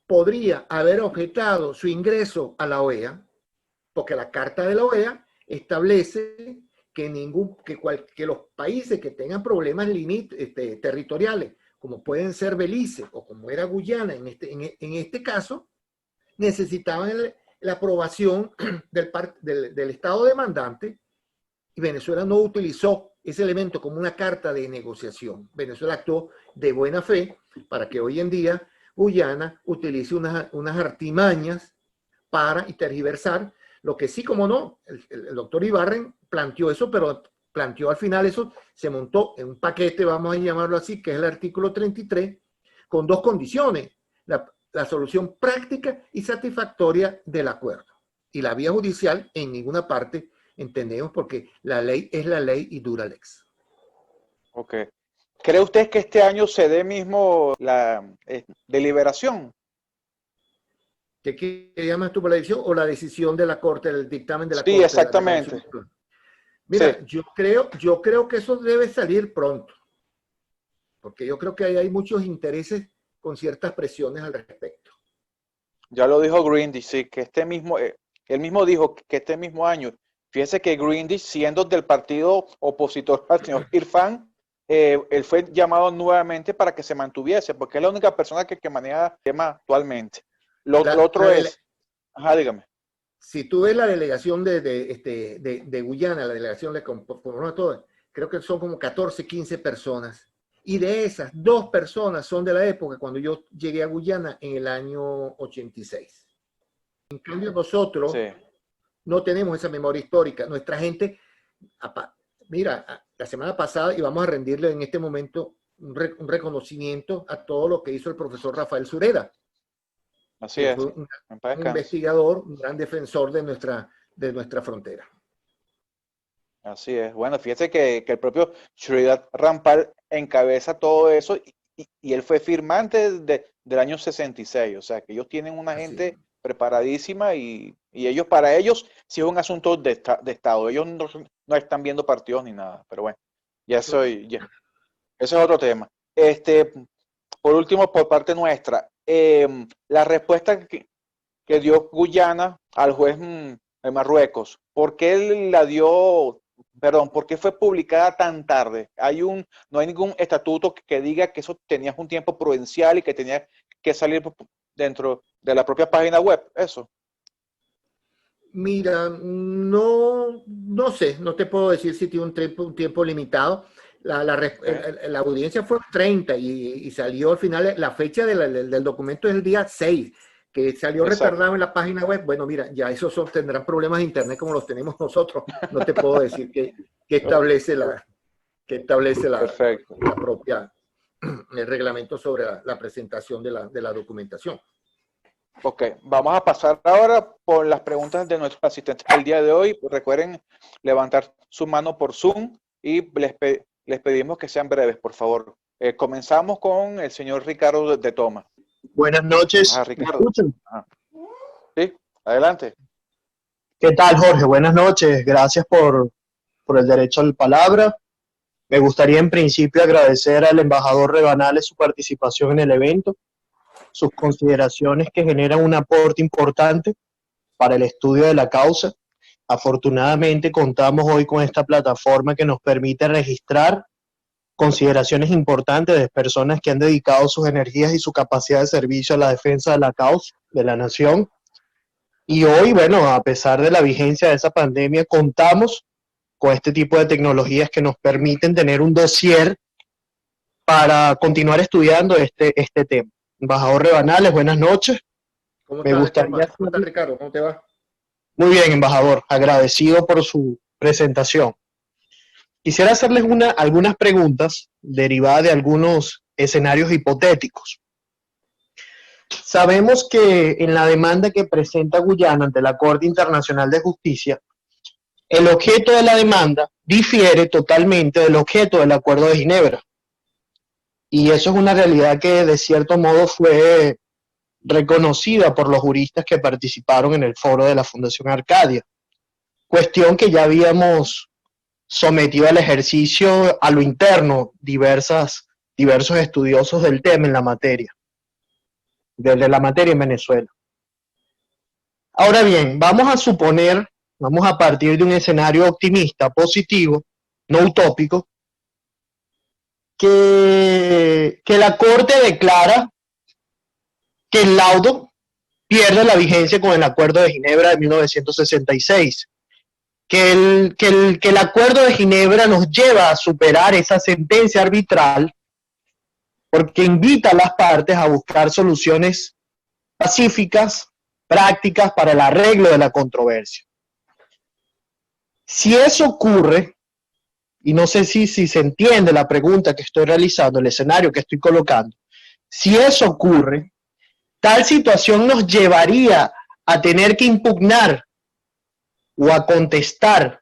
podría haber objetado su ingreso a la OEA, porque la Carta de la OEA establece que los países que tengan problemas territoriales, como pueden ser Belice o como era Guyana en este caso, necesitaban la aprobación del Estado demandante, y Venezuela no utilizó ese elemento como una carta de negociación. Venezuela actuó de buena fe para que hoy en día Guyana utilice unas artimañas para tergiversar, lo que sí, como no, el doctor Ibarren planteó eso, pero planteó al final eso, se montó en un paquete, vamos a llamarlo así, que es el artículo 33, con dos condiciones: la solución práctica y satisfactoria del acuerdo. Y la vía judicial en ninguna parte entendemos, porque la ley es la ley y dura lex. Ok. ¿Cree usted que este año se dé mismo la deliberación? ¿Qué llamas tú por la decisión o la decisión de la Corte, el dictamen de la Corte? Sí, exactamente. Mira, sí. yo creo que eso debe salir pronto, porque yo creo que hay muchos intereses con ciertas presiones al respecto. Ya lo dijo Greendy, sí, que él mismo dijo que este mismo año, fíjese que Greendy, siendo del partido opositor al señor Irfan, él fue llamado nuevamente para que se mantuviese, porque es la única persona que maneja el tema actualmente. Lo otro es, ajá, dígame. Si tú ves la delegación de Guyana, la delegación de todas, creo que son como 14, 15 personas. Y de esas, 2 personas son de la época cuando yo llegué a Guyana en el año 86. En cambio, nosotros no tenemos esa memoria histórica. Nuestra gente, mira, la semana pasada íbamos a rendirle en este momento un reconocimiento a todo lo que hizo el profesor Rafael Sureda. Así es. Un investigador, un gran defensor de nuestra frontera. Así es. Bueno, fíjese que el propio Sridhar Rampal encabeza todo eso y él fue firmante del año 66. O sea, que ellos tienen una gente preparadísima y para ellos sí es un asunto de Estado. Ellos no están viendo partidos ni nada. Pero bueno, ese es otro tema. Por último, por parte nuestra, la respuesta que dio Guyana al juez de Marruecos, ¿por qué él la dio? Perdón, ¿por qué fue publicada tan tarde? No hay ningún estatuto que diga que eso tenía un tiempo prudencial y que tenía que salir dentro de la propia página web, eso. Mira, no sé, no te puedo decir si tiene un tiempo limitado. La audiencia fue 30 y salió al final, la fecha del documento es el día 6, que salió retardado en la página web. Bueno, mira, ya esos tendrán problemas de internet como los tenemos nosotros. No te puedo decir que establece la propia, el reglamento sobre la presentación de la documentación. Ok, vamos a pasar ahora por las preguntas de nuestros asistentes el día de hoy. Recuerden levantar su mano por Zoom y les pedimos que sean breves, por favor. Comenzamos con el señor Ricardo de Toma. Buenas noches. Ricardo. Sí, adelante. ¿Qué tal, Jorge? Buenas noches. Gracias por el derecho a la palabra. Me gustaría en principio agradecer al embajador Rebanales su participación en el evento, sus consideraciones que generan un aporte importante para el estudio de la causa. Afortunadamente contamos hoy con esta plataforma que nos permite registrar consideraciones importantes de personas que han dedicado sus energías y su capacidad de servicio a la defensa de la causa de la nación. Y hoy, bueno, a pesar de la vigencia de esa pandemia, contamos con este tipo de tecnologías que nos permiten tener un dossier para continuar estudiando este tema. Embajador Rebanales, buenas noches. ¿Cómo estás, Ricardo? ¿Cómo te va? Muy bien, embajador. Agradecido por su presentación. Quisiera hacerles algunas preguntas derivadas de algunos escenarios hipotéticos. Sabemos que en la demanda que presenta Guyana ante la Corte Internacional de Justicia, el objeto de la demanda difiere totalmente del objeto del Acuerdo de Ginebra. Y eso es una realidad que de cierto modo fue reconocida por los juristas que participaron en el foro de la Fundación Arcadia. Cuestión que ya habíamos sometido al ejercicio a lo interno diversos estudiosos del tema en la materia. de la materia en Venezuela. Ahora bien, vamos a suponer, vamos a partir de un escenario optimista, positivo, no utópico, que la Corte declara que el laudo pierde la vigencia con el Acuerdo de Ginebra de 1966, que el Acuerdo de Ginebra nos lleva a superar esa sentencia arbitral porque invita a las partes a buscar soluciones pacíficas, prácticas para el arreglo de la controversia. Si eso ocurre, y no sé si se entiende la pregunta que estoy realizando, el escenario que estoy colocando, si eso ocurre, tal situación nos llevaría a tener que impugnar o a contestar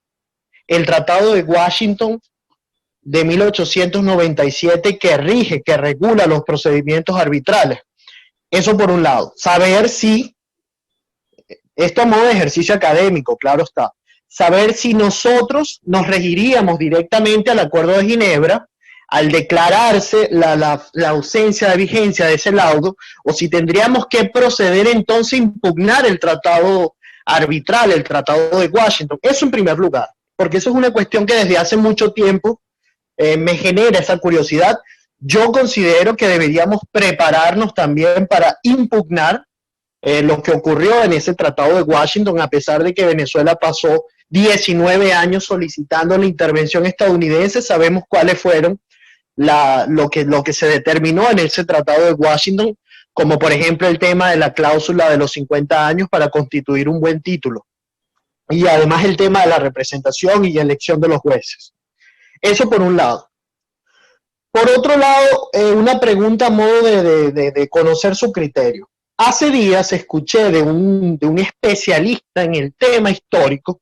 el Tratado de Washington de 1897 que rige, que regula los procedimientos arbitrales. Eso por un lado. Saber si, esto a modo de ejercicio académico, claro está, saber si nosotros nos regiríamos directamente al Acuerdo de Ginebra al declararse la ausencia de vigencia de ese laudo, o si tendríamos que proceder entonces a impugnar el tratado arbitral, el Tratado de Washington. Eso en primer lugar, porque eso es una cuestión que desde hace mucho tiempo me genera esa curiosidad. Yo considero que deberíamos prepararnos también para impugnar lo que ocurrió en ese Tratado de Washington, a pesar de que Venezuela pasó 19 años solicitando la intervención estadounidense. Sabemos cuáles fueron lo que se determinó en ese Tratado de Washington, como por ejemplo el tema de la cláusula de los 50 años para constituir un buen título, y además el tema de la representación y elección de los jueces. Eso por un lado. Por otro lado, una pregunta a modo de conocer su criterio. Hace días escuché de un especialista en el tema histórico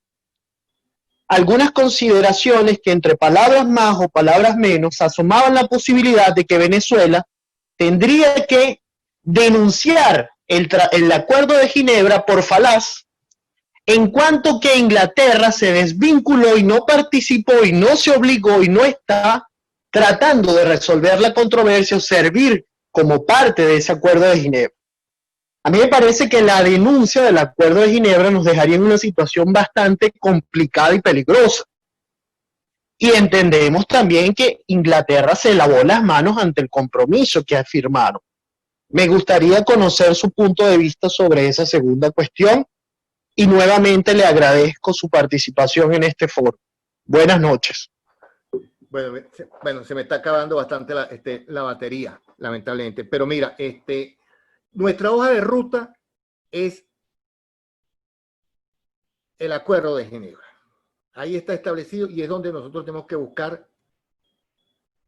algunas consideraciones que entre palabras más o palabras menos asomaban la posibilidad de que Venezuela tendría que denunciar el Acuerdo de Ginebra por falaz, en cuanto que Inglaterra se desvinculó y no participó y no se obligó y no está tratando de resolver la controversia o servir como parte de ese Acuerdo de Ginebra. A mí me parece que la denuncia del Acuerdo de Ginebra nos dejaría en una situación bastante complicada y peligrosa. Y entendemos también que Inglaterra se lavó las manos ante el compromiso que firmaron. Me gustaría conocer su punto de vista sobre esa segunda cuestión y nuevamente le agradezco su participación en este foro. Buenas noches. Bueno, se me está acabando bastante la batería, lamentablemente. Pero mira, nuestra hoja de ruta es el Acuerdo de Ginebra. Ahí está establecido y es donde nosotros tenemos que buscar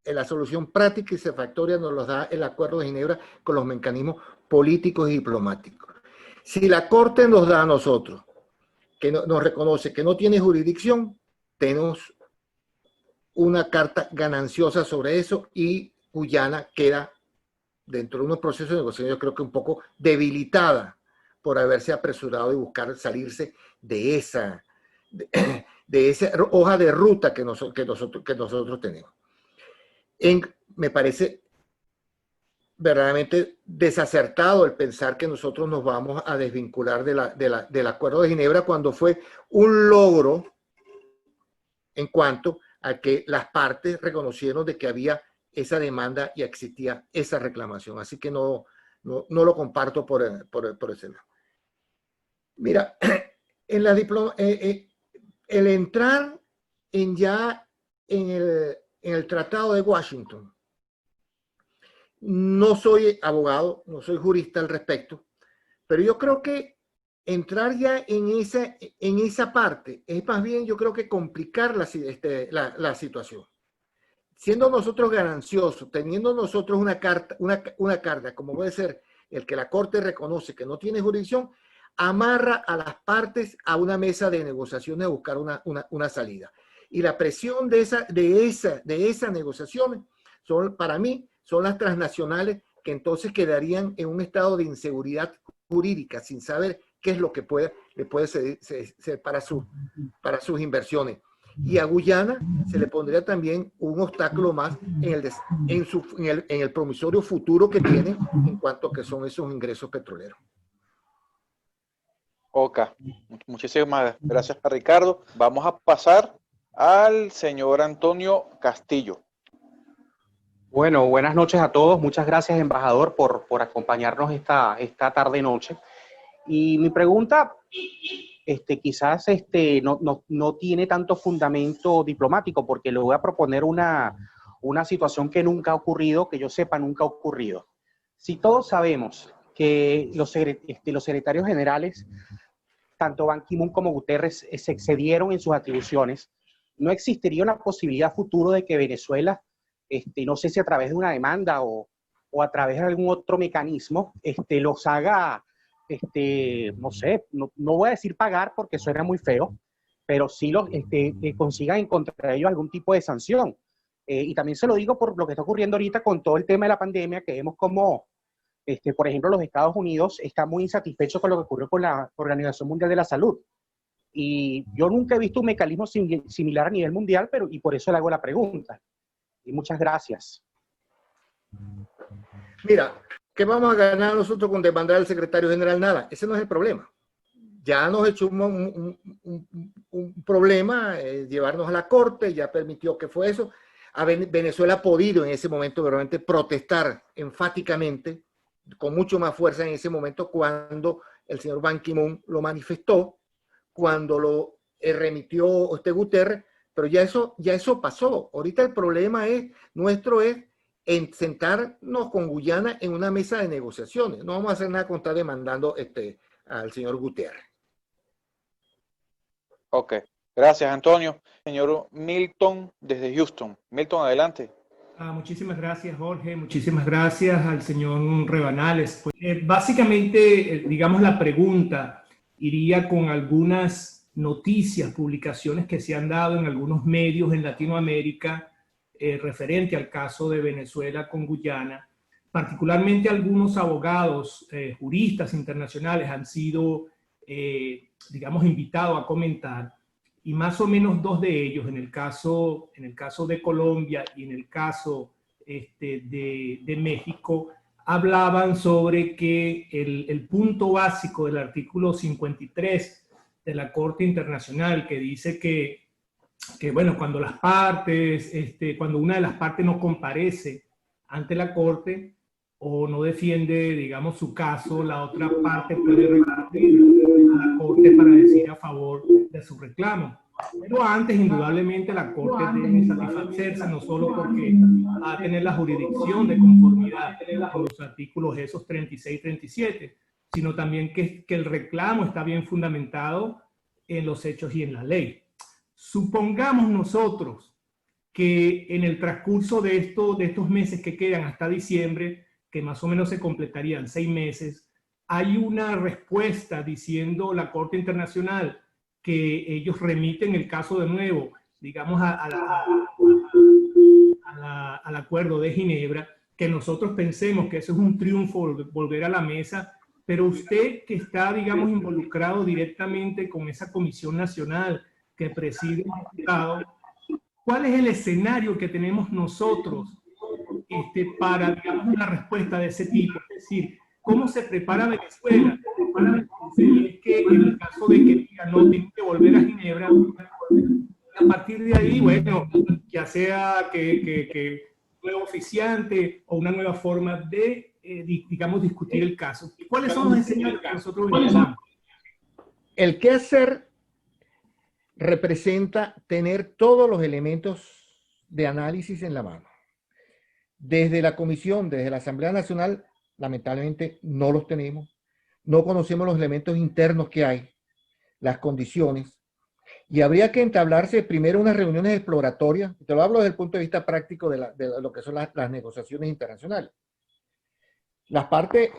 la solución práctica y satisfactoria. Nos los da el Acuerdo de Ginebra con los mecanismos políticos y diplomáticos. Si la Corte nos da a nosotros, que nos reconoce que no tiene jurisdicción, tenemos una carta gananciosa sobre eso y Guyana queda dentro de unos procesos de negociación, yo creo que un poco debilitada por haberse apresurado y buscar salirse de esa hoja de ruta que nosotros tenemos. Me parece verdaderamente desacertado el pensar que nosotros nos vamos a desvincular del Acuerdo de Ginebra cuando fue un logro en cuanto a que las partes reconocieron de que había esa demanda y existía esa reclamación. Así que no lo comparto por ese lado. Mira, el entrar en el Tratado de Washington, no soy abogado, no soy jurista al respecto, pero yo creo que entrar ya en esa parte es más bien, yo creo que complicar la situación. Siendo nosotros gananciosos, teniendo nosotros una carta, como puede ser el que la Corte reconoce que no tiene jurisdicción, amarra a las partes a una mesa de negociaciones a buscar una salida. Y la presión de esas negociaciones, para mí, son las transnacionales que entonces quedarían en un estado de inseguridad jurídica, sin saber qué es lo que le puede ser para sus inversiones. y a Guyana se le pondría también un obstáculo más en el promisorio futuro que tiene en cuanto a que son esos ingresos petroleros. Ok, muchísimas gracias a Ricardo. Vamos a pasar al señor Antonio Castillo. Bueno, buenas noches a todos. Muchas gracias, embajador, por acompañarnos esta tarde-noche. Y mi pregunta, quizás no tiene tanto fundamento diplomático, porque le voy a proponer una situación que nunca ha ocurrido, que yo sepa, nunca ha ocurrido. Si todos sabemos que los secretarios generales, tanto Ban Ki-moon como Guterres, se excedieron en sus atribuciones, ¿no existiría una posibilidad futuro de que Venezuela, no sé si a través de una demanda o a través de algún otro mecanismo, los haga, no sé, no voy a decir pagar porque suena muy feo, pero sí que consigan en contra de ellos algún tipo de sanción? Y también se lo digo por lo que está ocurriendo ahorita con todo el tema de la pandemia, que vemos como, por ejemplo, los Estados Unidos están muy insatisfechos con lo que ocurrió con la Organización Mundial de la Salud. Y yo nunca he visto un mecanismo similar a nivel mundial, y por eso le hago la pregunta. Y muchas gracias. Mira, ¿qué vamos a ganar nosotros con demandar al secretario general? Nada, ese no es el problema. Ya nos echó un problema llevarnos a la corte, ya permitió que fue eso. Venezuela ha podido en ese momento realmente protestar enfáticamente, con mucho más fuerza en ese momento, cuando el señor Ban Ki-moon lo manifestó, cuando lo remitió Guterres, pero ya eso pasó. Ahorita el problema nuestro es en sentarnos con Guyana en una mesa de negociaciones. No vamos a hacer nada con estar demandando al señor Guterres. Ok, gracias Antonio. Señor Milton desde Houston. Milton, adelante. Muchísimas gracias, Jorge. Muchísimas gracias al señor Rebanales. Pues, básicamente, digamos, la pregunta iría con algunas noticias, publicaciones que se han dado en algunos medios en Latinoamérica referente al caso de Venezuela con Guyana. Particularmente algunos abogados, juristas internacionales han sido, digamos, invitados a comentar. Y más o menos dos de ellos, en el caso de Colombia y en el caso de México, hablaban sobre que el punto básico del artículo 53 de la Corte Internacional, que dice que bueno, cuando las partes, cuando una de las partes no comparece ante la Corte o no defiende, digamos, su caso, la otra parte puede recurrir a la Corte para decir a favor de su reclamo. Pero antes, indudablemente, la Corte debe satisfacerse no solo porque va a tener la jurisdicción de conformidad con los artículos esos 36 y 37, sino también que el reclamo está bien fundamentado en los hechos y en la ley. Supongamos nosotros que en el transcurso de estos meses que quedan hasta diciembre, que más o menos se completarían 6 meses, hay una respuesta diciendo la Corte Internacional que ellos remiten el caso de nuevo, digamos, al Acuerdo de Ginebra, que nosotros pensemos que eso es un triunfo, volver a la mesa, pero usted que está, digamos, involucrado directamente con esa Comisión Nacional que preside el Estado, ¿cuál es el escenario que tenemos nosotros para, digamos, una respuesta de ese tipo? Es decir, ¿cómo se prepara Venezuela? Si es que en el caso de que diga no, tiene que volver a Ginebra, a partir de ahí, bueno, ya sea que nuevo oficiante o una nueva forma de, digamos, discutir el caso. ¿Cuáles son los escenarios que nosotros visitamos? El qué hacer representa tener todos los elementos de análisis en la mano. Desde la Comisión, desde la Asamblea Nacional, lamentablemente no los tenemos. No conocemos los elementos internos que hay, las condiciones, y habría que entablarse primero unas reuniones exploratorias. Te lo hablo desde el punto de vista práctico de lo que son las negociaciones internacionales. Las partes,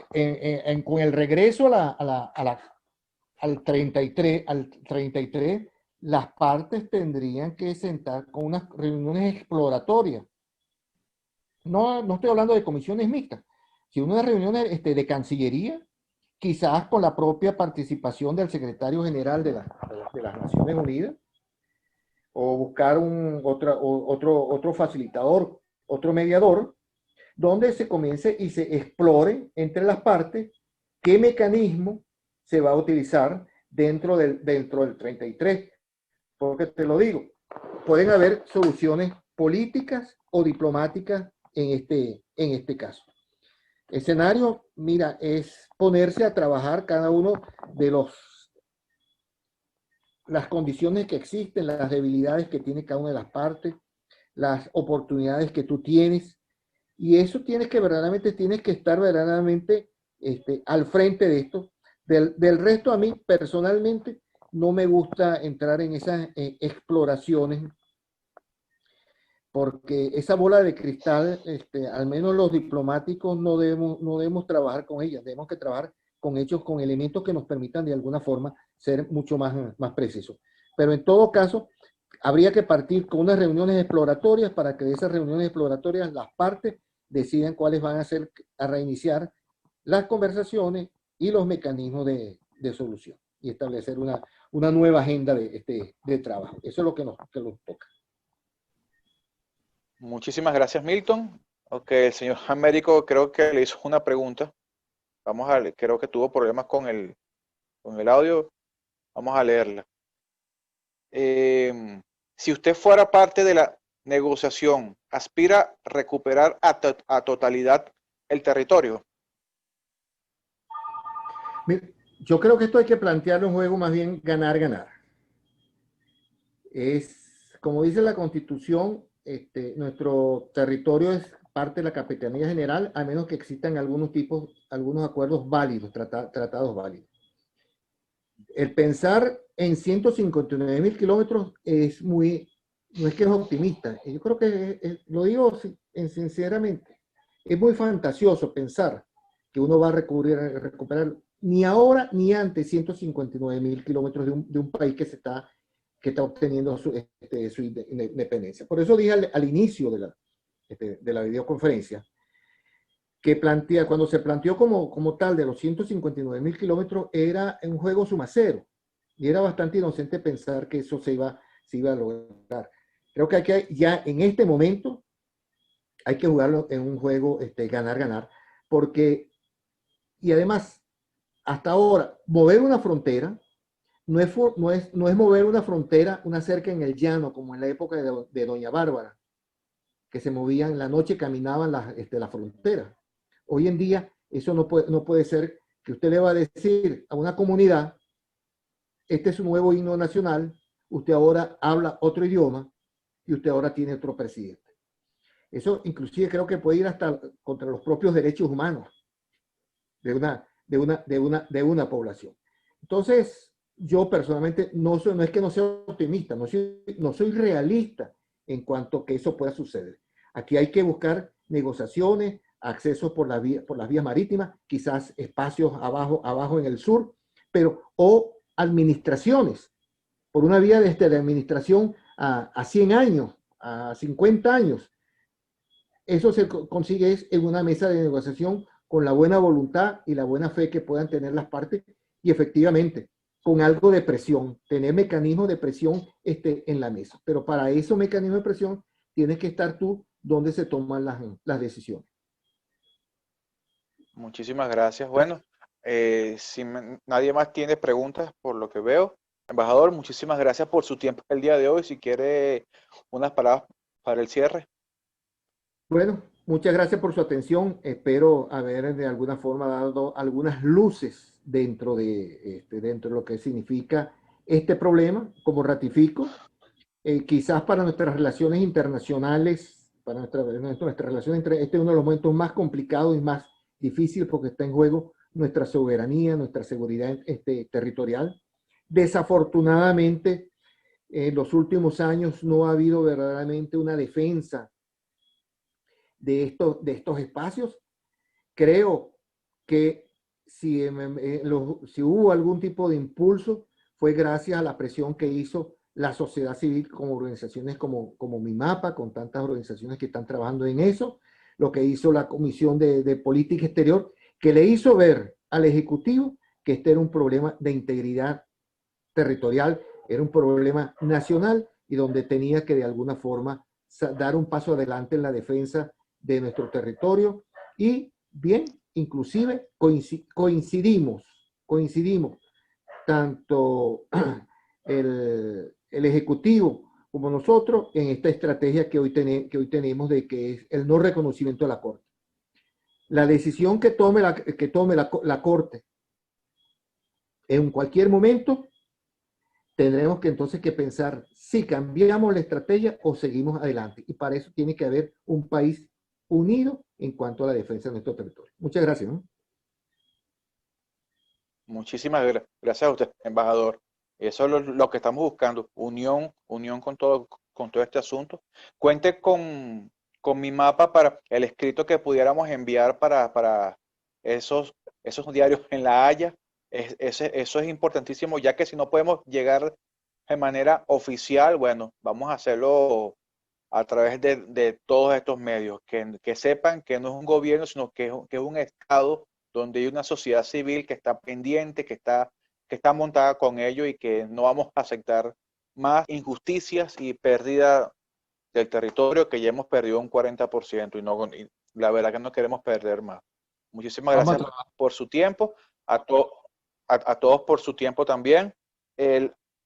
con el regreso al 33, las partes tendrían que sentar con unas reuniones exploratorias. No estoy hablando de comisiones mixtas, sino unas reuniones de Cancillería, quizás con la propia participación del secretario general de las Naciones Unidas, o buscar otro facilitador, otro mediador, donde se comience y se explore entre las partes qué mecanismo se va a utilizar dentro del 33. Porque te lo digo, pueden haber soluciones políticas o diplomáticas en este caso. Escenario, mira, es ponerse a trabajar cada uno de las condiciones que existen, las debilidades que tiene cada una de las partes, las oportunidades que tú tienes, y eso tienes que estar verdaderamente al frente de esto. Del resto, a mí personalmente no me gusta entrar en esas exploraciones, porque esa bola de cristal, al menos los diplomáticos no debemos trabajar con ella, tenemos que trabajar con hechos, con elementos que nos permitan de alguna forma ser mucho más precisos. Pero en todo caso, habría que partir con unas reuniones exploratorias para que de esas reuniones exploratorias las partes decidan cuáles van a ser, a reiniciar las conversaciones y los mecanismos de solución y establecer una nueva agenda de trabajo. Eso es lo que nos toca. Muchísimas gracias, Milton. Ok, el señor Américo creo que le hizo una pregunta. Creo que tuvo problemas con el audio. Vamos a leerla. Si usted fuera parte de la negociación, ¿aspira a recuperar a totalidad el territorio? Yo creo que esto hay que plantearlo un juego más bien ganar-ganar. Es, como dice la Constitución, nuestro territorio es parte de la Capitanía General, a menos que existan algunos acuerdos válidos, tratados válidos. El pensar en 159.000 kilómetros no es que es optimista. Yo creo que, lo digo sinceramente, es muy fantasioso pensar que uno va a recuperar ni ahora ni antes 159.000 kilómetros de un país que está obteniendo su independencia. Por eso dije al inicio de la videoconferencia que cuando se planteó como tal de los 159.000 kilómetros, era un juego suma cero. Y era bastante inocente pensar que eso se iba a lograr. Creo que ya en este momento hay que jugarlo en un juego ganar-ganar, porque, y además, hasta ahora, mover una frontera no es mover una frontera, una cerca en el llano, como en la época de Doña Bárbara, que se movían en la noche, caminaban la frontera. Hoy en día, eso no puede ser que usted le va a decir a una comunidad, este es su nuevo himno nacional, usted ahora habla otro idioma y usted ahora tiene otro presidente. Eso inclusive creo que puede ir hasta contra los propios derechos humanos de una población. Entonces, yo personalmente no es que no sea optimista, no soy realista en cuanto a que eso pueda suceder. Aquí hay que buscar negociaciones, accesos por las vías marítimas, quizás espacios abajo en el sur, o administraciones, por una vía de administración a 100 años, a 50 años. Eso se consigue en una mesa de negociación con la buena voluntad y la buena fe que puedan tener las partes y efectivamente con algo de presión, tener mecanismos de presión en la mesa. Pero para esos mecanismos de presión tienes que estar tú donde se toman las decisiones. Muchísimas gracias. Bueno, si nadie más tiene preguntas por lo que veo, embajador, muchísimas gracias por su tiempo el día de hoy. Si quiere unas palabras para el cierre. Bueno, muchas gracias por su atención. Espero haber de alguna forma dado algunas luces dentro de lo que significa este problema. Como ratifico, quizás para nuestras relaciones internacionales, para nuestra relación este es uno de los momentos más complicados y más difíciles porque está en juego nuestra soberanía, nuestra seguridad territorial. Desafortunadamente, en los últimos años no ha habido verdaderamente una defensa de estos espacios. Creo que si hubo algún tipo de impulso fue gracias a la presión que hizo la sociedad civil con organizaciones como MIMAPA, con tantas organizaciones que están trabajando en eso, lo que hizo la Comisión de Política Exterior, que le hizo ver al Ejecutivo que este era un problema de integridad territorial, era un problema nacional y donde tenía que de alguna forma dar un paso adelante en la defensa de nuestro territorio. Y bien, inclusive coincidimos tanto el Ejecutivo como nosotros en esta estrategia que hoy tenemos de que es el no reconocimiento de la Corte. La decisión que tome la Corte en cualquier momento, tendremos que entonces que pensar si cambiamos la estrategia o seguimos adelante. Y para eso tiene que haber un país unido en cuanto a la defensa de nuestro territorio. Muchas gracias, ¿no? Muchísimas gracias a usted, embajador. Eso es lo que estamos buscando, unión con todo este asunto. Cuente con mi mapa para el escrito que pudiéramos enviar para esos diarios en La Haya. Eso es importantísimo, ya que si no podemos llegar de manera oficial, bueno, vamos a hacerlo a través de todos estos medios, que sepan que no es un gobierno, sino que es un Estado donde hay una sociedad civil que está pendiente, que está montada con ello y que no vamos a aceptar más injusticias y pérdida del territorio, que ya hemos perdido un 40% y la verdad que no queremos perder más. Muchísimas gracias por su tiempo, a todos por su tiempo también.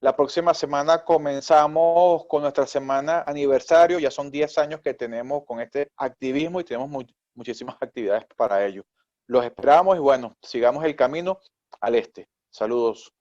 La próxima semana comenzamos con nuestra semana aniversario, ya son 10 años que tenemos con este activismo y tenemos muchísimas actividades para ello. Los esperamos y bueno, sigamos el camino al este. Saludos.